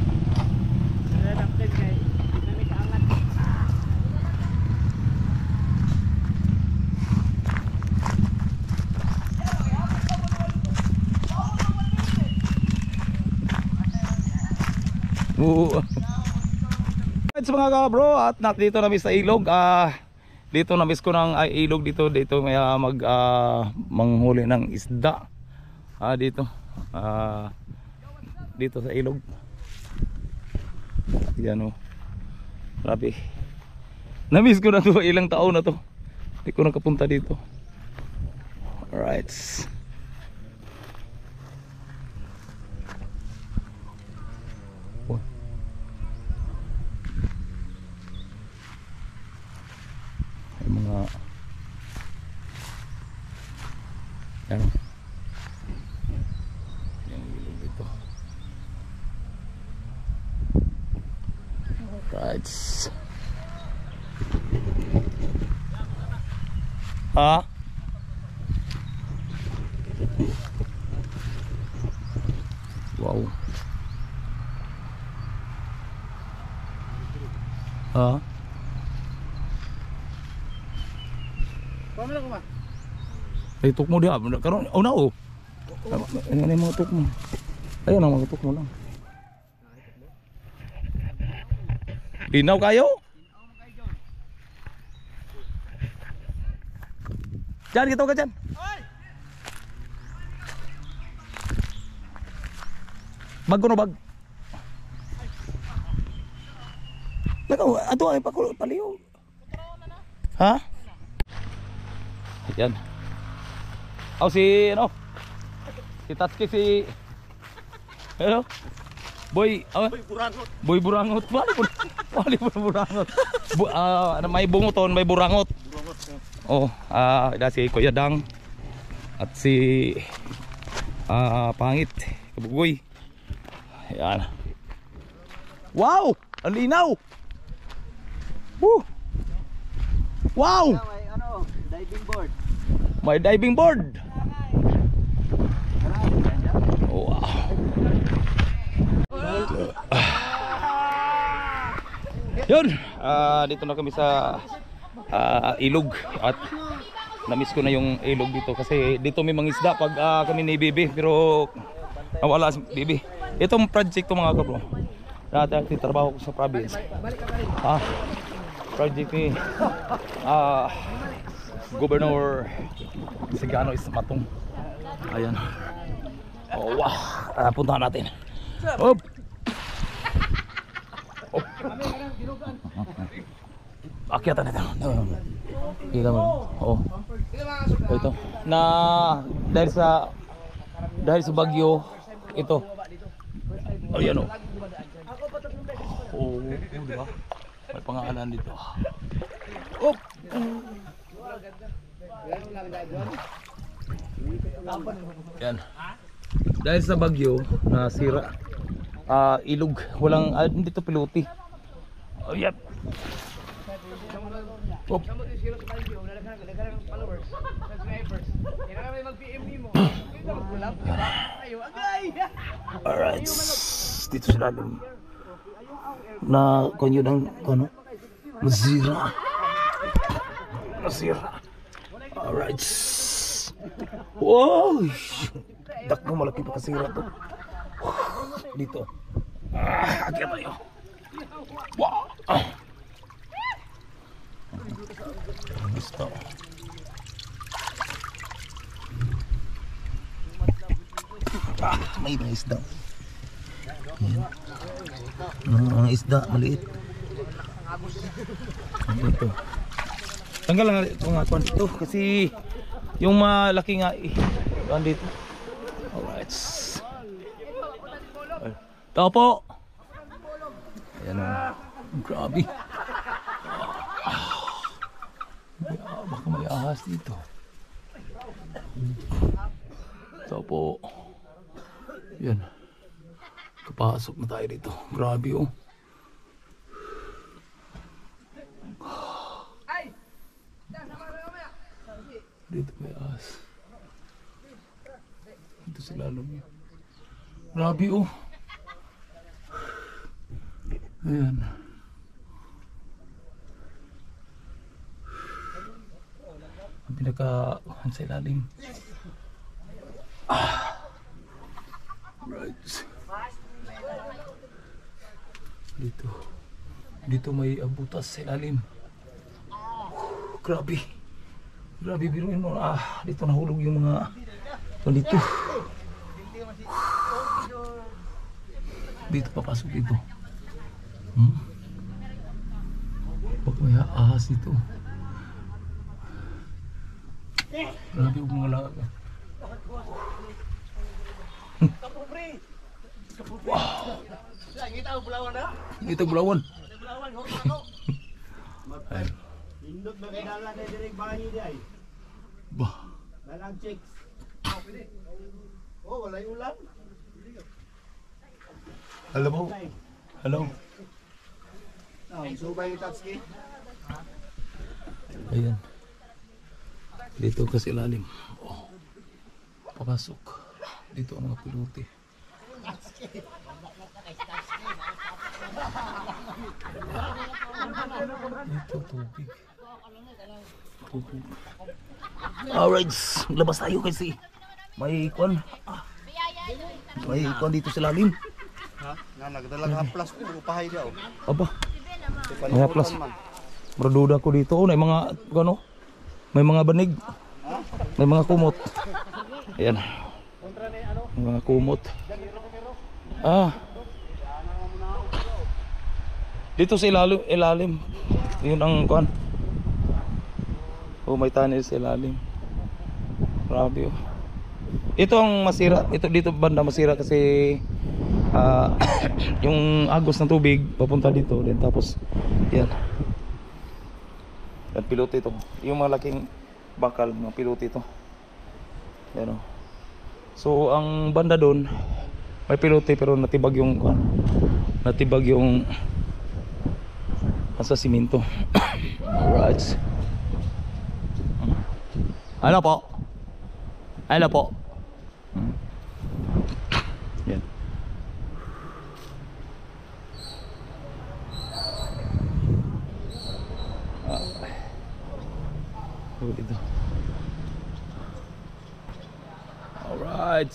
Oo. Sa mga ka-bro, at dito na sa ilog. Dito na miss ko ng ilog dito may manghuli ng isda. Dito. Dito sa ilog. Yan oh. Grabe. Na-miss ko na to, ilang taon na to. Hindi ko nakapunta dito. Alright. Mga yan yung ilog dito. Right. Wow. Pamela ko ba? Ay, tuk mo dia. Karon, na oh. Ano yung mga tuk mo? Ayun ang mga tuk mo lang. Linaw kayo? Diyan, kita ka dyan. Bag ko no bag. Nakaw, ato ay paliw. Ha? Yan. Si ano? Si Tatsuki si hello? Boy Burangot. Boy Burangot. Wali Burangot. May bungoton, may burangot. Oh, ida si Kuya Dang at si Pangit, Kabugoy. Yan. Wow! Ang linaw! Woo! Wow! May diving board. May diving board. Oh, wow. Yun, dito na kami sa ilog at na-miss ko na yung ilog dito kasi dito may mga isda pag kami ni Bibi pero nawala si Bibi. Itong project to mga kabro. Dati trabaho ko sa province. Project ni Governor Sigano is Matong. Ayan. Oh, wow. Puntahan natin. Hop. Oh. Akyatan natin. Kita mo. Oh. Ito. Na dahil sa bagyo ito. Oh, yan oh. Oh, di ba? May pangalan dito. Oh. Yan. Dahil sa bagyo na sira ilog, walang hindi to piluti. Oh, yep. Oh. Alright. Dito sa lalim na kanyo ng ano? Masira. Alright. Wow. Dakno malaki pa kasira to. Dito. Akyat tayo. Wow. Gusto. May mga isda. Ang isda maliit. Dito. Tanggal lang ito nga kuan dito kasi yung malaki nga kuan dito. Alright. Tao po. Ayan o. Grabe. Baka may ahas dito. Tao po. Yan. Kapasok na tayo dito. Grabe oh. Dito may ahas. Dito sila lumi. Grabe oh. Ayan. Ang pinaka sa ilalim. Right. Dito may butas sa ilalim. Grabe. Grabe, biruin mo. Dito nahulog yung mga dito. Dito papasok dito. Baka may ahas dito. Grabe yung mga laga. Wow. Ngita bulawan. Indot ba kailangan na direct banyo di ay? Bah. Dalang chicks. Oh, wala yung ulam. Hello po. Hello. Subay yung tatski. Ayan. Dito kasi ilalim. Oh. Papasok. Dito ang mga pilote. Dito tubig. Alright, labas tayo kasi may ikon. May ikon dito sa lalim. Ha? Nga nagdalang haplas ko, upahay daw. Aba. May haplas. Marududa ko dito. May mga ano? May mga banig. May mga kumot. Ayan. May mga kumot. Dito sa ilalim. Yun ang kuan. Oh, may tunnel sa ilalim. Grabe oh. Ito ang masira. Ito dito banda masira kasi yung agos ng tubig papunta dito din tapos yan. Yan pilote ito. Yung malaking bakal ng pilote ito. Yan oh. So ang banda doon may pilote pero natibag yung kuan. Natibag yung sa simento. Alright. Ano po? Ano po? Yan. Dito. Alright.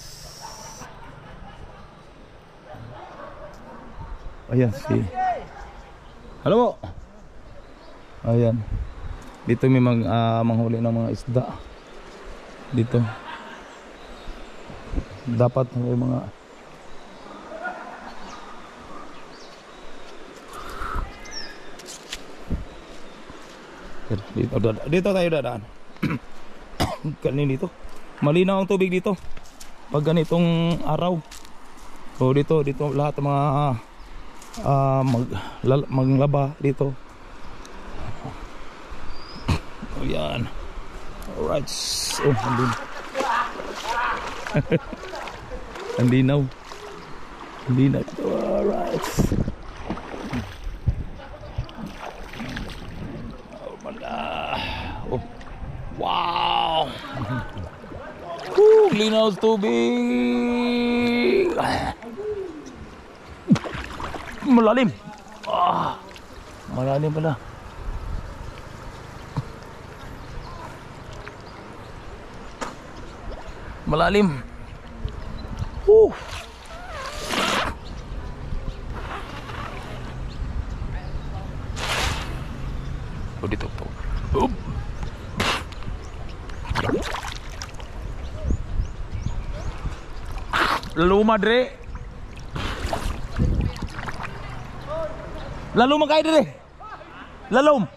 Ayan si. Halo po. Ayan. Dito may manghuli ng mga isda. Dito. Dapat may mga dito tayo dadaan. Kanin dito. Malinaw ang tubig dito. Pag ganitong araw. So dito lahat ng mga maglaba dito. Ayan. Alright. Oh, andinaw. Andinaw. Alright. Oh, wow. Linaw tubig. Malalim. Malalim pala. Malalim. Oh, dito po. Luma dre. Lalum kayo dre. Lalum.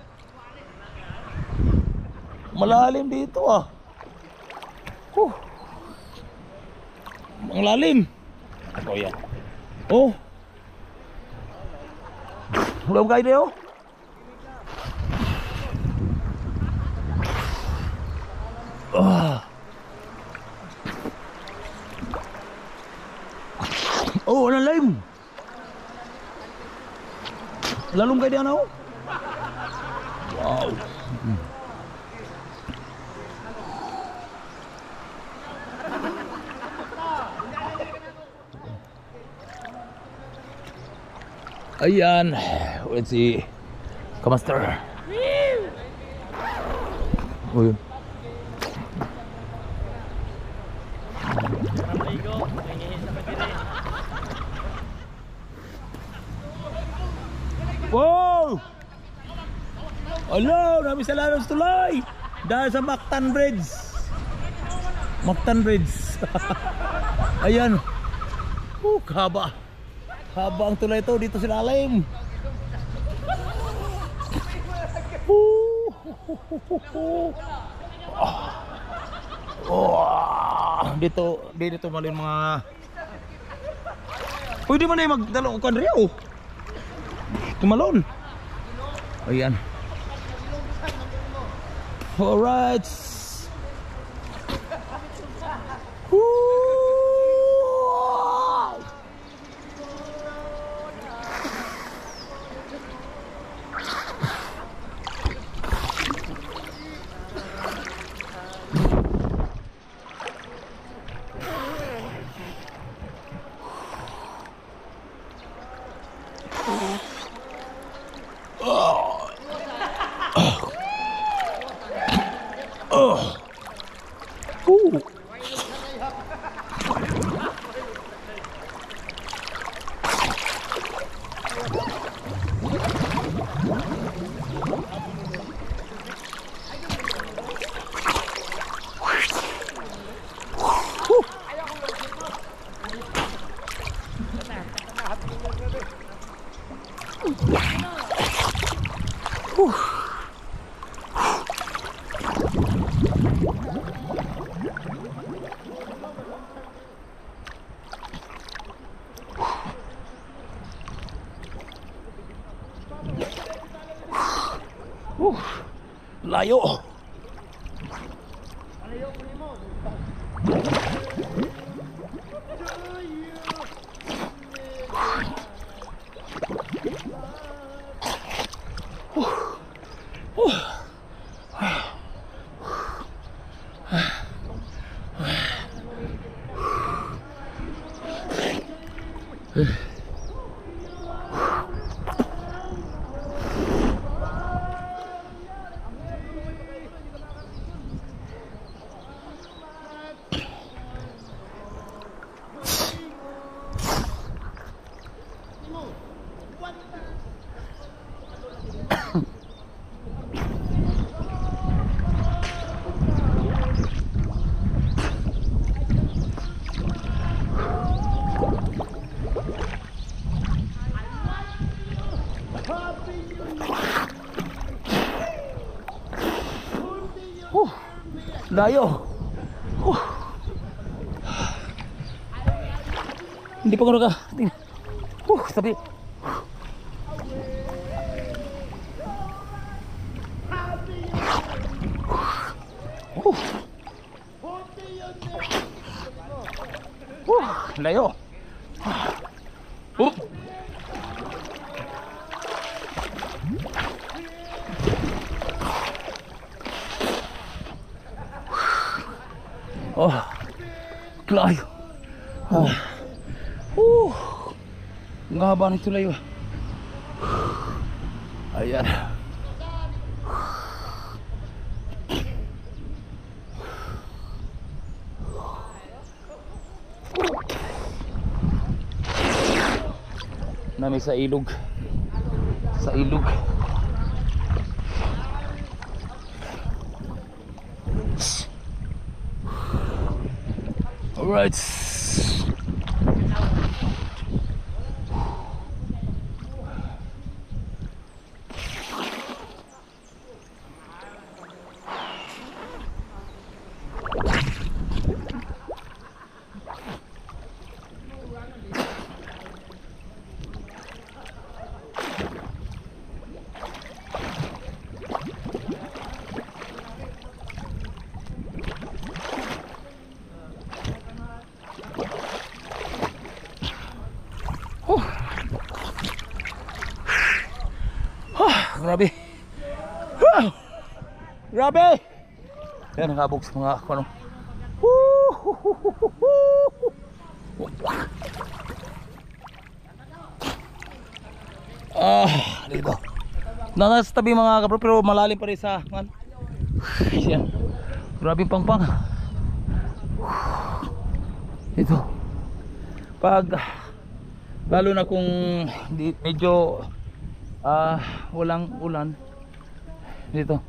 Malalim dito ah. Ang lalim. Oh yan. Oh. Belum kayo deh oh. Oh, ang lalim. Lalong kayo diyan oh. Wow. Ayan, let's see. Kamaster. Oh, yun. Wow! Hello, namin sa Lalos Tuloy. Dahil sa Mactan Bridge. Mactan Bridge. Ayan. Haba. Haba ang tulay ito dito sa lalim. Dito malin mga. Pwede man na magdalo ko kanriyo. Tumalon. Ayan. Alright. Layo. Layo. Hindi pa ko naka. Tapi layo. Oh, layo. Ang haba nito layo. Ayan. Nami sa ilog. Sa ilog. Alright. grabe. Wow! Grabe! Yan, nakabog sa mga ako, ano. Dito. Nasa tabi mga kabro, pero malalim pa rin sa man. Yan. Grabe pangpang. Ito. Pag lalo na kung medyo walang ulan dito.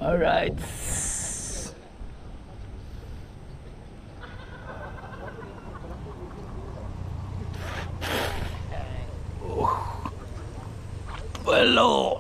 Alright. Hello.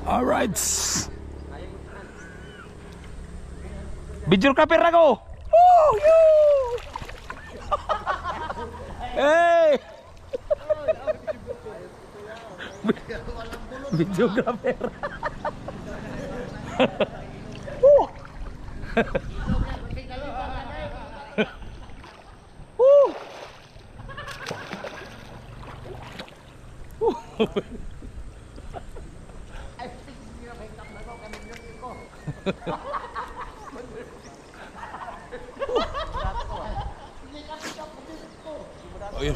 All right. Bijur kapir ako. Woo! Hey! Bijur kapir. Oh, yun.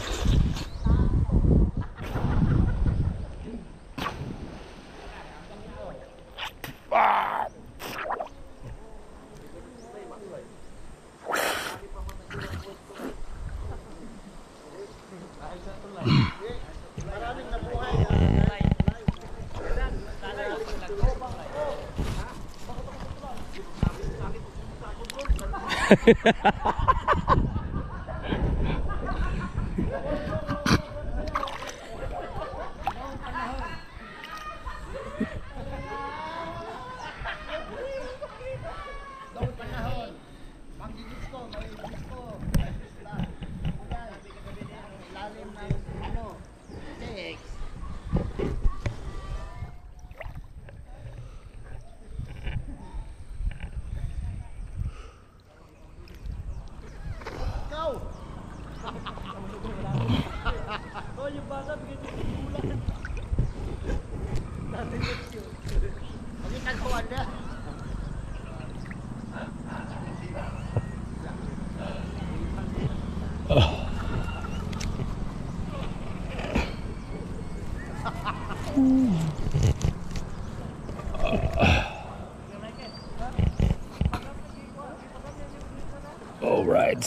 All right.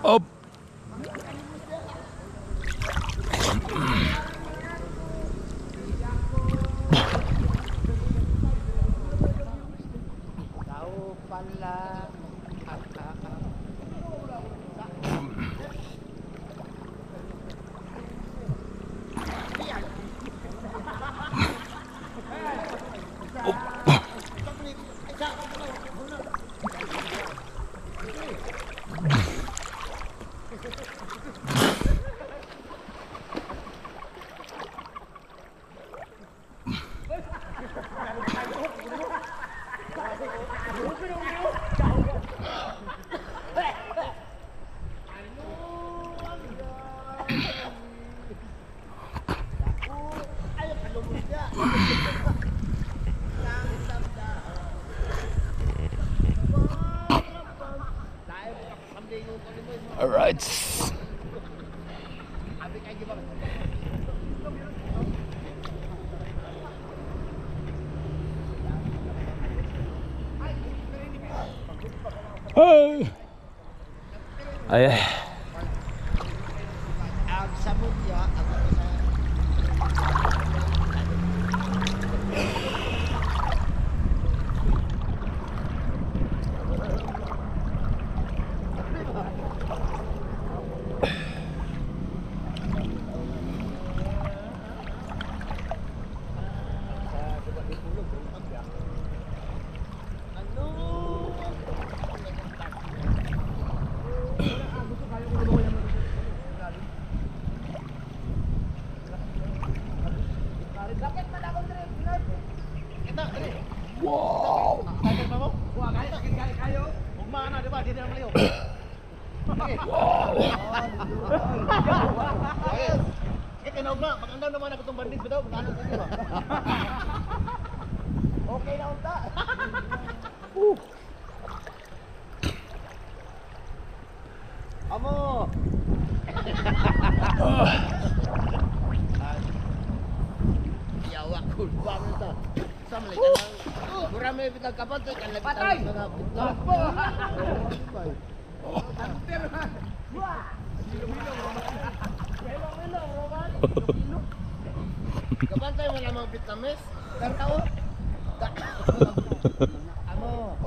Up. All right. Ay. Ay. Wow. Okay na unta. Amo. Yawa kul banget ta. Samle kan. Murame bitag kapat kan lagi. Patay. Kapan tayo wala mga Vietnamese? Kartao? Amo.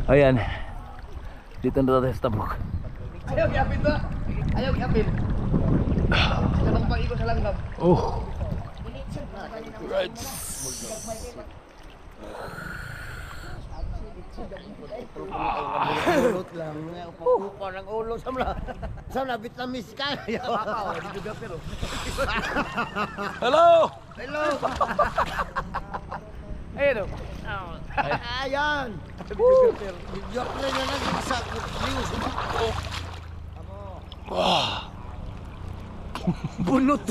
Ayan. Dito na tayo sa tabok. Ayaw yapin ba? Ayaw yapin. Sabang pag-igo sa langgam. Oh. Right. Ulot lang. Upo ng ulo sa Vietnamese ka. Hello. Hello. Ayun. yan. Video play na lang sa news. Bunot.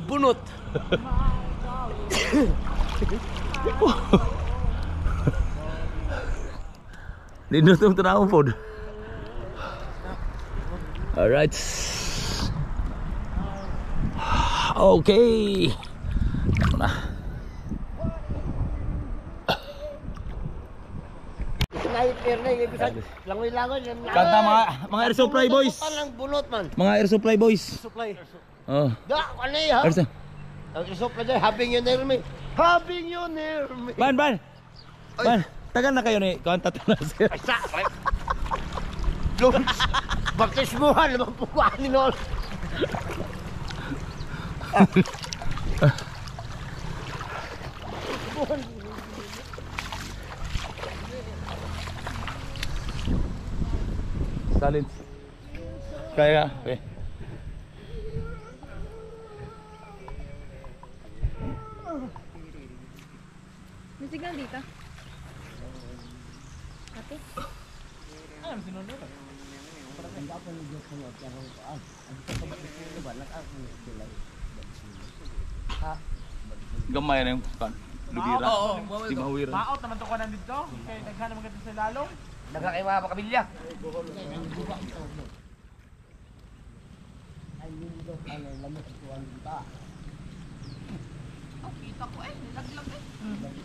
Bunot. Dinutong tanaw pod. Alright. Okay. Nah. Sniper na yung ibig langoy-langoy. Kanta mga air supply boys. Lang bunot man. Mga air supply boys. Supply. Oh. Da, ano ha? Air Ang supply dyan, having you near me. Having you near me. Ban. Tagal na kayo ni kanta na sir. Ay, sa! Lunch! Baptismuhan naman po ka ni Nol. Salins. Kaya, okay. May signal dito. Ate? Gamay na yung kan. Lubira. Di mahuwiran. Maot naman to ka nandito. Kaya naghanap mga sa lalong. Nagkakay mga pakabilya.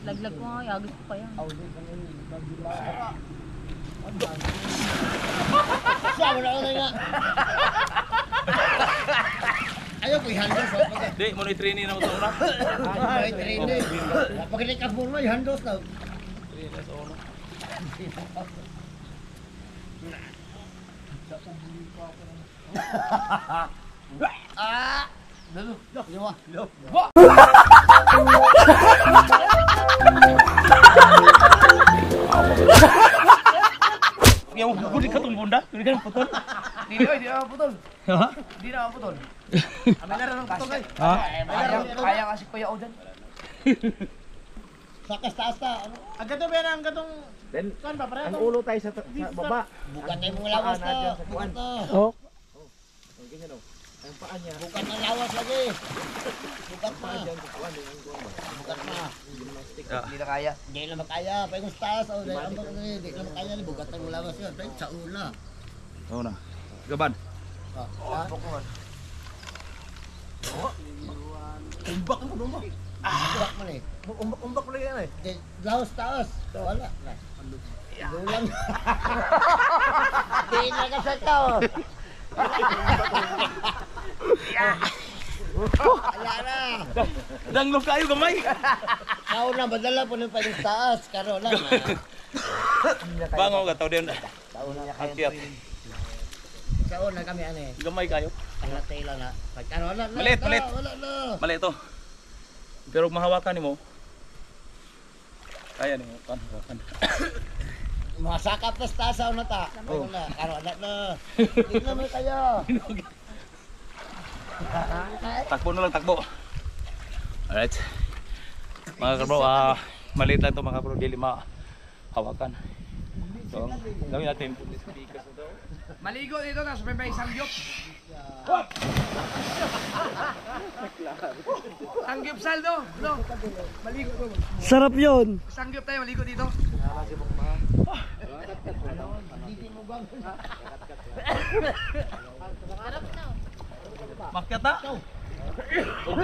Laglag ko nga, yagis ko pa yan. Siya, wala ko na nga. Ayaw ko i-handos. Di, mo ni training na mo sa una. Ay, training. Pag inikapon mo, i-handos na. Ah! Lalo. Lalo. Yang budi ka tong bunda, budi ka putol. Di na putol. Ha? Di na putol. Amin na ng putol kay. Ha? Kaya kasi kuya o dyan. Sakas taas ta. Agad to ba ang gatong kan pa pare? Ang ulo tayo sa baba. Bukan tayo mong lawas to. Bukan to. Oh. Bukan ang lawas lagi. Bukan pa. Bukan pa. Hindi na kaya. Hindi na makaya. Pagkong taas. Hindi na makaya. Bukan ang lawas yun. Pagkong sa una. Oh na. Gaban. Umbak mo dun mo. Umbak mo eh. Umbak mo lang yan eh. Lawas taas. Wala. Gulang. Hindi na kasi to. Wala na. Danglog kayo gamay. Kao na, badala po ng pwedeng taas. Karo lang. Bango ka taw din. Kao na Akyat. Sa una kami ano eh. Gamay kayo. Palatay lang na. Pagkano wala na. Malit. Wala na. Mali ito. Pero kung mahawakan nimo. Kaya nimo kan. Masakap na taas sa una ta. Wala. Karo wala na. Hindi na may kaya. Takbo na lang takbo. Alright. Mga kabro, maliit lang ito mga kabro, dili mahawakan. So, gawin natin. Maligo dito na sa may sangyop. Sangyop saldo. No. Maligo to. Sarap yun. Sangyop tayo maligo dito. Makyat na.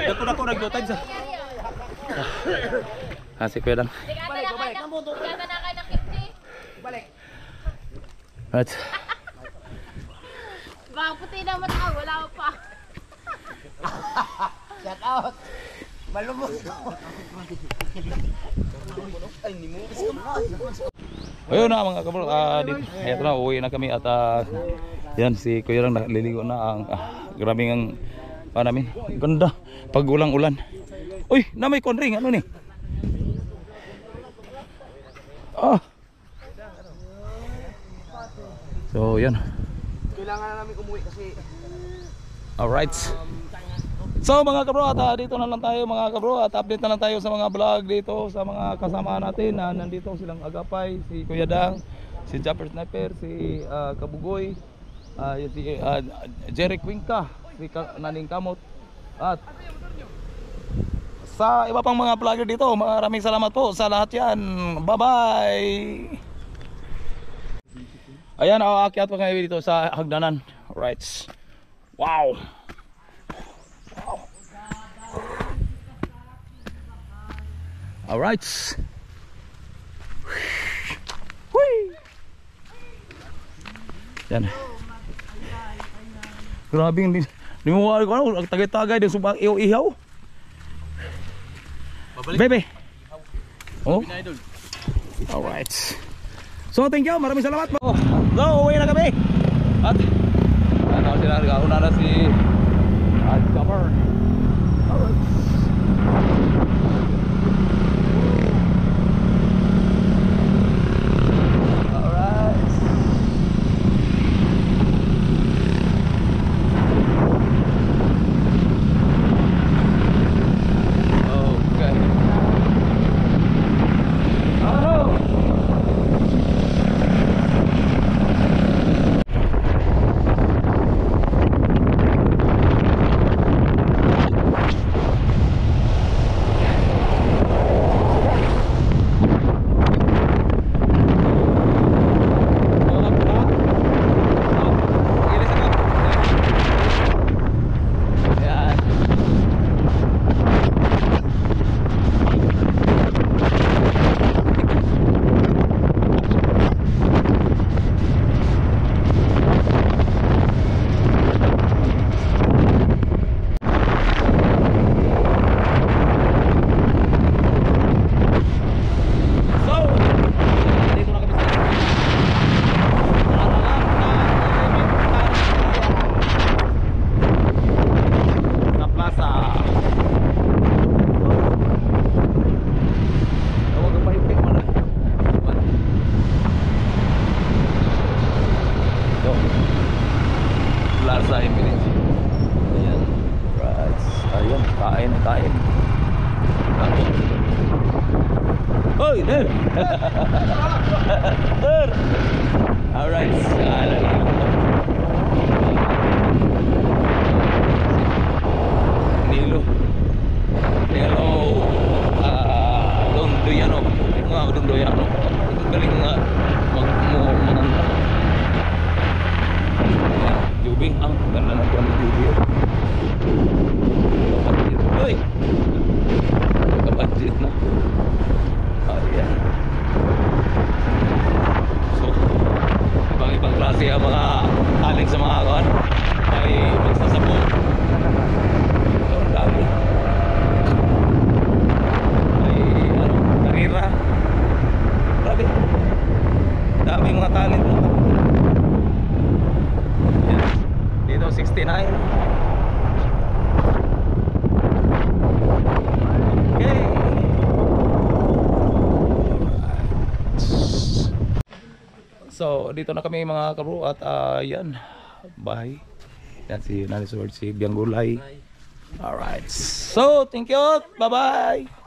Dako nag-time sa. Si Kuya lang. Balik. Right. Baka puti na mata, wala ko pa. Shout out. Malumos. Ayun na mga kabro, dito na uwi na kami at yan si Kuya lang naliligo na ang grabing ang namin. Ganda pag ulang-ulan. Uy, na may konring ano ni? So yan. Kailangan na namin umuwi kasi Alright. So mga kabro, at dito na lang tayo mga kabro, at update na lang tayo sa mga vlog dito sa mga kasama natin na nandito silang Agapay, si Kuya Dang, si Japper Sniper, si Kabugoy, si Jerry Quinca, si Naning Kamot, at sa iba pang mga vlogger dito. Maraming salamat po sa lahat yan. Bye bye. Ayan, aakyat pa kayo dito sa hagdanan. Right. Wow. Alright. Yan. Grabe yung di mo ko ano, tagay-tagay din subang ihaw. Bebe. Oh. Alright. So thank you, maraming salamat po. So uwi na kami. At ano sila, nagkauna na si Cover. Alright. Hoy, there. There. All right. Nilo. Don Doyano. Don Doyano. Galing nga magmumanta. Jubing ang ganda ng kuwan ni Jubing. Hoy. Kapatid na. Ayan. So, ibang klase ang mga aling sa mga kawan ay magsasabong. So, dami. Ay, karira. Grabe. Dami mga talent. Ayan. Dito 69. Okay. So dito na kami mga kabro at yan bahay. Yan si Nani Sword, si Biang Gulay. Alright. So thank you. Bye bye.